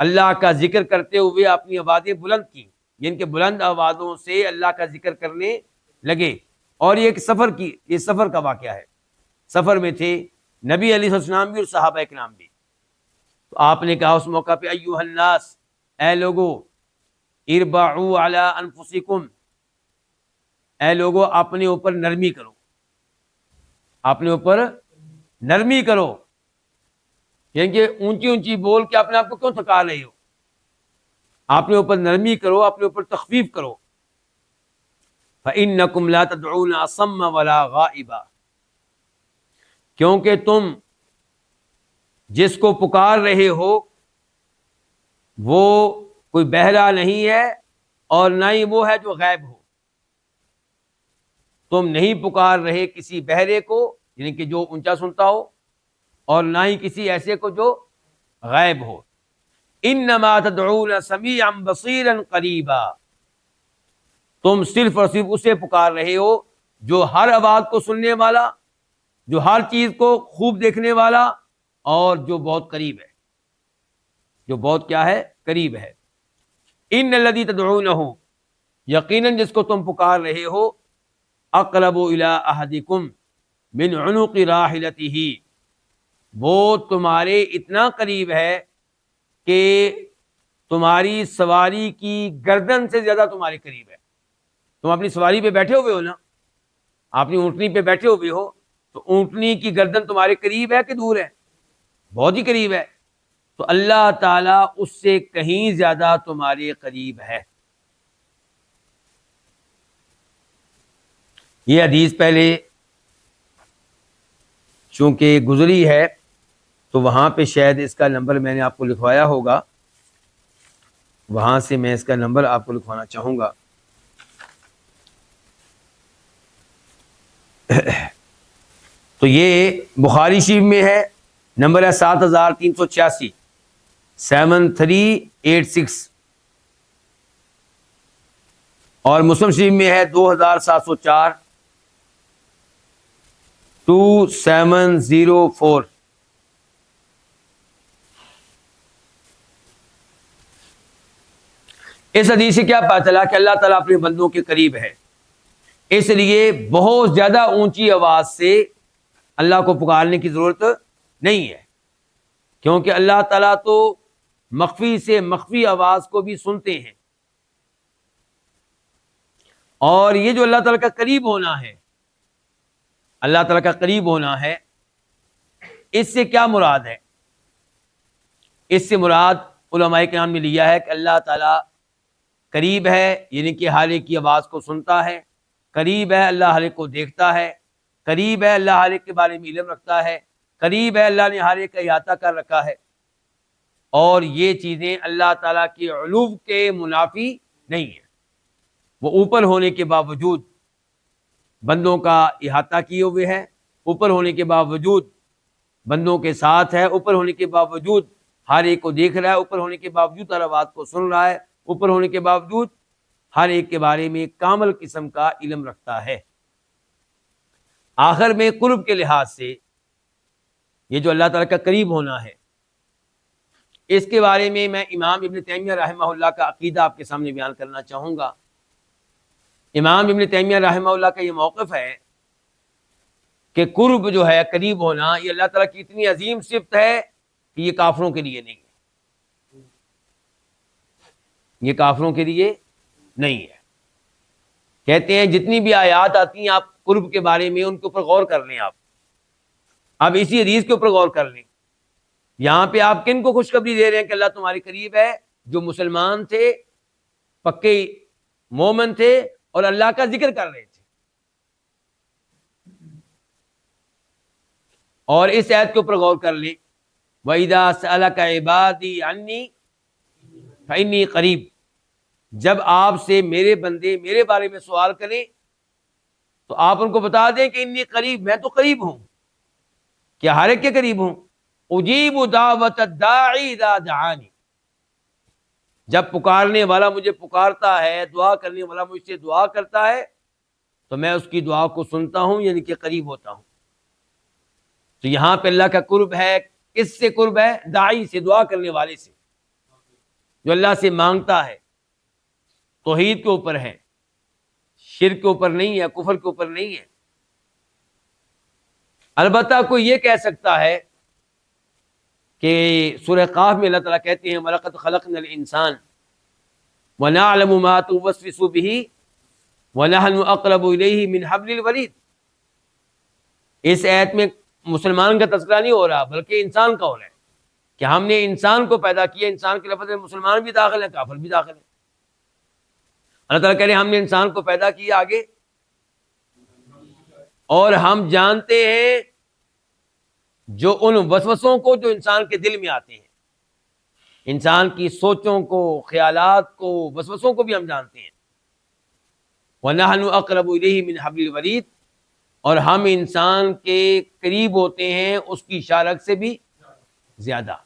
[SPEAKER 2] اللہ کا ذکر کرتے ہوئے اپنی آوازیں بلند کی، جن کے بلند آوازوں سے اللہ کا ذکر کرنے لگے۔ اور یہ ایک سفر کا واقعہ ہے، سفر میں تھے نبی علیہ السلام بھی اور صحابہ کرام بھی۔ تو آپ نے کہا اس موقع پہ ایھا الناس، اے لوگو، اربعوا علی انفسکم، اے لوگو اپنے اوپر نرمی کرو، اپنے اوپر نرمی کرو، یعنی کہ اونچی اونچی بول کے اپنے آپ کو کیوں تھکا رہے ہو؟ اپنے اوپر نرمی کرو، اپنے اوپر تخفیف کرو۔ فإنکم لا تدعون اصم ولا غائبا، کیونکہ تم جس کو پکار رہے ہو وہ کوئی بہرا نہیں ہے اور نہ ہی وہ ہے جو غائب ہو. تم نہیں پکار رہے کسی بہرے کو یعنی کہ جو اونچا سنتا ہو، اور نہ ہی کسی ایسے کو جو غائب ہو. انما تدعون سمیعا بصیرا قریبا، تم صرف اور صرف اسے پکار رہے ہو جو ہر آواز کو سننے والا، جو ہر چیز کو خوب دیکھنے والا، اور جو بہت قریب ہے، جو بہت کیا ہے؟ قریب ہے. ان الذی تدعونہ، یقیناً جس کو تم پکار رہے ہو، اقرب الی احدکم من عنق راحلتہ، وہ تمہارے اتنا قریب ہے کہ تمہاری سواری کی گردن سے زیادہ تمہارے قریب ہے. تم اپنی سواری پہ بیٹھے ہوئے ہو نا، اپنی اونٹنی پہ بیٹھے ہوئے ہو، تو اونٹنی کی گردن تمہارے قریب ہے کہ دور ہے؟ بہت ہی قریب ہے. تو اللہ تعالیٰ اس سے کہیں زیادہ تمہارے قریب ہے. یہ حدیث پہلے چونکہ گزری ہے تو وہاں پہ شاید اس کا نمبر میں نے آپ کو لکھوایا ہوگا، وہاں سے میں اس کا نمبر آپ کو لکھوانا چاہوں گا. تو یہ بخاری شریف میں ہے، نمبر ہے 7386، 7386، اور مسلم شریف میں ہے 2704، 2704. اس حدیث سے کیا پتہ چلا کہ اللہ تعالیٰ اپنے بندوں کے قریب ہے، اس لیے بہت زیادہ اونچی آواز سے اللہ کو پکارنے کی ضرورت نہیں ہے، کیونکہ اللہ تعالیٰ تو مخفی سے مخفی آواز کو بھی سنتے ہیں. اور یہ جو اللہ تعالیٰ کا قریب ہونا ہے، اللہ تعالیٰ کا قریب ہونا ہے، اس سے کیا مراد ہے؟ اس سے مراد علماء کرام نے لیا ہے کہ اللہ تعالیٰ قریب ہے، یعنی کہ ہر ایک کی آواز کو سنتا ہے، قریب ہے اللہ ہر ایک کو دیکھتا ہے، قریب ہے اللہ ہر ایک کے بارے میں علم رکھتا ہے، قریب ہے اللہ نے ہر ایک کا احاطہ کر رکھا ہے. اور یہ چیزیں اللہ تعالیٰ کے علو کے منافی نہیں ہیں. وہ اوپر ہونے کے باوجود بندوں کا احاطہ کیے ہوئے ہے، اوپر ہونے کے باوجود بندوں کے ساتھ ہے، اوپر ہونے کے باوجود ہر ایک کو دیکھ رہا ہے، اوپر ہونے کے باوجود ہر آواز کو سن رہا ہے، اوپر ہونے کے باوجود ہر ایک کے بارے میں کامل قسم کا علم رکھتا ہے. آخر میں قرب کے لحاظ سے یہ جو اللہ تعالیٰ کا قریب ہونا ہے، اس کے بارے میں میں امام ابن تیمیہ رحمہ اللہ کا عقیدہ آپ کے سامنے بیان کرنا چاہوں گا. امام ابن تیمیہ رحمہ اللہ کا یہ موقف ہے کہ قرب جو ہے، قریب ہونا، یہ اللہ تعالیٰ کی اتنی عظیم صفت ہے کہ یہ کافروں کے لیے نہیں ہے، یہ کافروں کے لیے نہیں ہے. کہتے ہیں جتنی بھی آیات آتی ہیں آپ قرب کے بارے میں ان کے اوپر غور کر لیں. آپ اسی حدیث کے اوپر غور کر لیں. یہاں پہ آپ کن کو خوشخبری دے رہے ہیں کہ اللہ تمہارے قریب ہے؟ جو مسلمان تھے، پکے مومن تھے اور اللہ کا ذکر کر رہے تھے. اور اس آیت کے اوپر غور کر لیں، وَإِذَا سَأَلَكَ عِبَادِي عَنِّي فَإِنِّي قَرِيب، جب آپ سے میرے بندے میرے بارے میں سوال کریں تو آپ ان کو بتا دیں کہ انی قریب، میں تو قریب ہوں. کیا ہر ایک کے قریب ہوں؟ اجیب دعوت الداعی اذا دعانی، جب پکارنے والا مجھے پکارتا ہے، دعا کرنے والا مجھ سے دعا کرتا ہے تو میں اس کی دعا کو سنتا ہوں، یعنی کہ قریب ہوتا ہوں. تو یہاں پہ اللہ کا قرب ہے، کس سے قرب ہے؟ داعی سے، دعا کرنے والے سے، جو اللہ سے مانگتا ہے، توحید کے اوپر ہے، شرک کے اوپر نہیں ہے، کفر کے اوپر نہیں ہے. البتہ کوئی یہ کہہ سکتا ہے کہ سورہ قاف میں اللہ تعالیٰ کہتے ہیں وَلَقَدْ خَلَقْنَا الْإِنسَانَ وَنَعْلَمُ مَا تُوَسْوِسُ بِهِ وَنَحْنُ أَقْرَبُ إِلَيْهِ مِنْ حَبْلِ الْوَرِيدِ. اس آیت میں مسلمان کا تذکرہ نہیں ہو رہا بلکہ انسان کا ہو رہا ہے کہ ہم نے انسان کو پیدا کیا. انسان کے لفظ میں مسلمان بھی داخل ہے، کافر بھی داخل ہے. اللہ تعالیٰ کہہ رہے ہیں ہم نے انسان کو پیدا کیا آگے، اور ہم جانتے ہیں جو ان وسوسوں کو جو انسان کے دل میں آتے ہیں، انسان کی سوچوں کو، خیالات کو، وسوسوں کو بھی ہم جانتے ہیں۔ وَنَحْنُ أَقْرَبُ إِلَيْهِ مِنْ حَبْلِ الْوَرِيدِ، اور ہم انسان کے قریب ہوتے ہیں اس کی شارک سے بھی زیادہ۔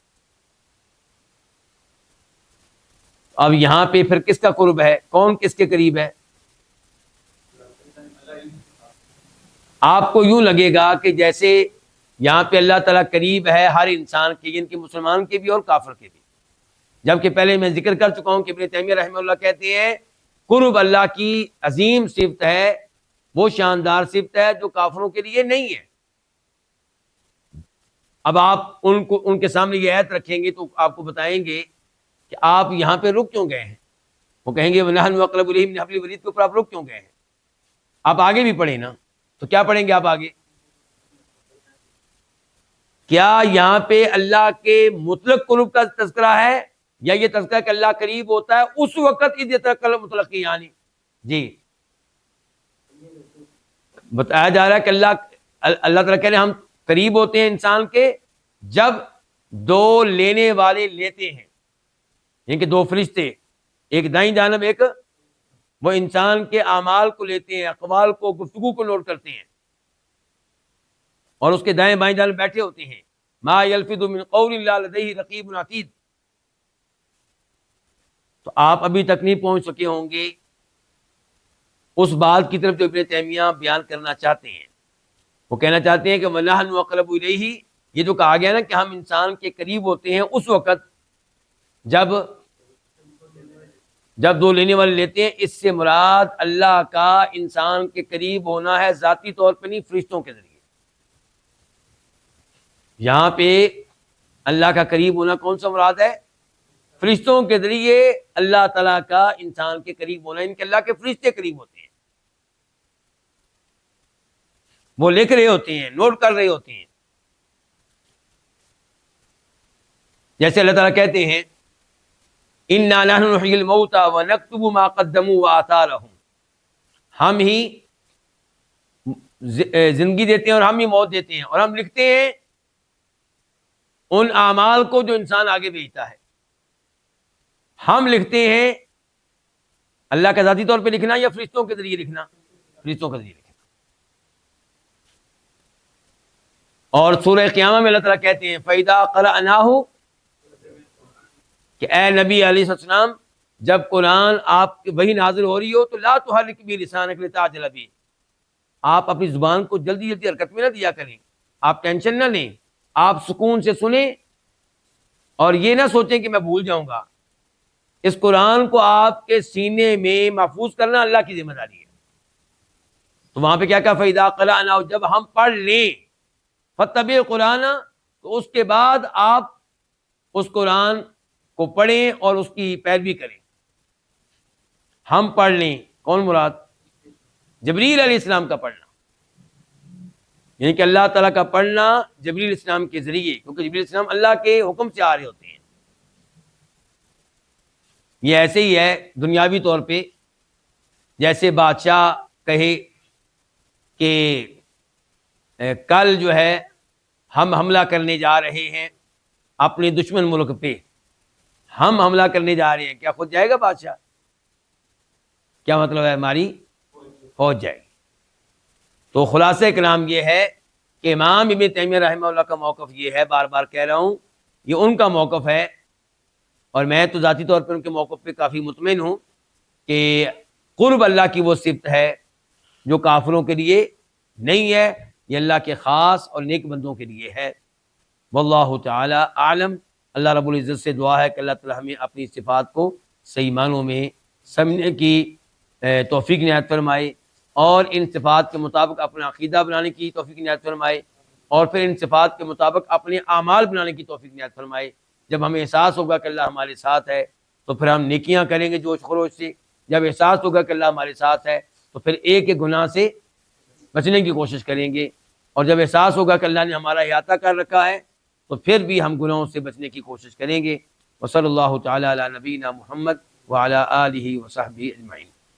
[SPEAKER 2] اب یہاں پہ پھر کس کا قرب ہے؟ کون کس کے قریب ہے؟ آپ کو یوں لگے گا کہ جیسے یہاں پہ اللہ تعالیٰ قریب ہے ہر انسان کے، یعنی کہ مسلمان کے بھی اور کافر کے بھی، جبکہ پہلے میں ذکر کر چکا ہوں کہ ابن تیمیہ رحمہ اللہ کہتے ہیں قرب اللہ کی عظیم صفت ہے، وہ شاندار صفت ہے جو کافروں کے لیے نہیں ہے۔ اب آپ ان کے سامنے یہ آیت رکھیں گے تو آپ کو بتائیں گے کہ آپ یہاں پہ رک کیوں گئے ہیں؟ وہ کہیں گے وَنَحْنُ أَقْرَبُ إِلَيْهِ مِنْ حَبْلِ الْوَرِيدِ کے اوپر آپ رک کیوں گئے ہیں؟ آپ آگے بھی پڑھیں نا، تو کیا پڑھیں گے آپ آگے؟ کیا یہاں پہ اللہ کے مطلق قرب کا تذکرہ ہے، یا یہ تذکرہ کہ اللہ قریب ہوتا ہے اس وقت اذ یتذکر المتلقی، یعنی جی بتایا جا رہا ہے کہ اللہ تعالیٰ کہہ رہے ہیں ہم قریب ہوتے ہیں انسان کے جب دو لینے والے لیتے ہیں، یعنی کہ دو فرشتے، ایک دائیں جانب ایک، وہ انسان کے اعمال کو لیتے ہیں، اقوال کو، گفتگو کو نوٹ کرتے ہیں، اور اس کے دائیں بائیں جانب بیٹھے ہوتے ہیں۔ ما یلفظ من قول الا لدیہ رقیب عتید۔ تو آپ ابھی تک نہیں پہنچ سکے ہوں گے اس بات کی طرف جو ابن تیمیہ بیان کرنا چاہتے ہیں۔ وہ کہنا چاہتے ہیں کہ وَنَحْنُ أَقْرَبُ إِلَيْهِ، یہ جو کہا گیا نا کہ ہم انسان کے قریب ہوتے ہیں اس وقت جب دو لینے والے لیتے ہیں، اس سے مراد اللہ کا انسان کے قریب ہونا ہے ذاتی طور پہ نہیں، فرشتوں کے ذریعے۔ یہاں پہ اللہ کا قریب ہونا کون سا مراد ہے؟ فرشتوں کے ذریعے اللہ تعالیٰ کا انسان کے قریب ہونا، ان کے اللہ کے فرشتے قریب ہوتے ہیں، وہ لکھ رہے ہوتے ہیں، نوٹ کر رہے ہوتے ہیں۔ جیسے اللہ تعالیٰ کہتے ہیں اِنَّا نَحْنُ نُحْيِي الْمَوْتَى وَنَكْتُبُ مَا قَدَّمُوا وَآثَارَهُمْ، ہم ہی زندگی دیتے ہیں اور ہم ہی موت دیتے ہیں، اور ہم لکھتے ہیں ان اعمال کو جو انسان آگے بھیجتا ہے۔ ہم لکھتے ہیں، اللہ کا ذاتی طور پہ لکھنا یا فرشتوں کے ذریعے لکھنا؟ فرشتوں کے ذریعے لکھنا۔ اور سورہ قیامہ میں اللہ تعالیٰ کہتے ہیں فَإِذَا قَرَأْنَاهُ، کہ اے نبی علیہ السلام جب قرآن آپ کی وحی نازل ہو رہی ہو تو لا تحرک بہ لسانک لتعجل بہ، آپ اپنی زبان کو جلدی جلدی حرکت میں نہ دیا کریں، آپ ٹینشن نہ لیں، آپ سکون سے سنیں، اور یہ نہ سوچیں کہ میں بھول جاؤں گا۔ اس قرآن کو آپ کے سینے میں محفوظ کرنا اللہ کی ذمہ داری ہے۔ تو وہاں پہ کیا کہا فَإِذَا قَرَأْنَاهُ، جب ہم پڑھ لیں، فَاتَّبِعْ قُرْآنَ، تو اس کے بعد آپ اس قرآن کو پڑھیں اور اس کی پیروی کریں۔ ہم پڑھ لیں، کون مراد؟ جبریل علیہ السلام کا پڑھنا، یعنی کہ اللہ تعالیٰ کا پڑھنا جبریل علیہ السلام کے ذریعے، کیونکہ جبریل علیہ السلام اللہ کے حکم سے آ رہے ہوتے ہیں۔ یہ ایسے ہی ہے دنیاوی طور پہ، جیسے بادشاہ کہے کہ کل جو ہے ہم حملہ کرنے جا رہے ہیں اپنے دشمن ملک پہ، ہم حملہ کرنے جا رہے ہیں، کیا خود جائے گا بادشاہ؟ کیا مطلب ہے؟ ہماری فوج جائے گی۔ تو خلاصہ کلام یہ ہے کہ امام ابن تیمیہ رحمہ اللہ کا موقف یہ ہے، بار بار کہہ رہا ہوں یہ ان کا موقف ہے، اور میں تو ذاتی طور پر ان کے موقف پہ کافی مطمئن ہوں کہ قرب اللہ کی وہ صفت ہے جو کافروں کے لیے نہیں ہے، یہ اللہ کے خاص اور نیک بندوں کے لیے ہے۔ واللہ تعالی اعلم۔ اللہ رب العزت سے دعا ہے کہ اللہ تعالی ہمیں اپنی صفات کو صحیح معنوں میں سمجھنے کی توفیق عنایت فرمائے، اور ان صفات کے مطابق اپنا عقیدہ بنانے کی توفیق عنایت فرمائے، اور پھر ان صفات کے مطابق اپنے اعمال بنانے کی توفیق عنایت فرمائے۔ جب ہمیں احساس ہوگا کہ اللہ ہمارے ساتھ ہے تو پھر ہم نیکیاں کریں گے جوش خروش سے، جب احساس ہوگا کہ اللہ ہمارے ساتھ ہے تو پھر ایک ایک گناہ سے بچنے کی کوشش کریں گے، اور جب احساس ہوگا کہ اللہ نے ہمارا احاطہ کر رکھا ہے تو پھر بھی ہم گناہوں سے بچنے کی کوشش کریں گے۔ وصلی اللہ تعالی علی نبینا محمد وعلی آلہ وصحبہ اجمعین۔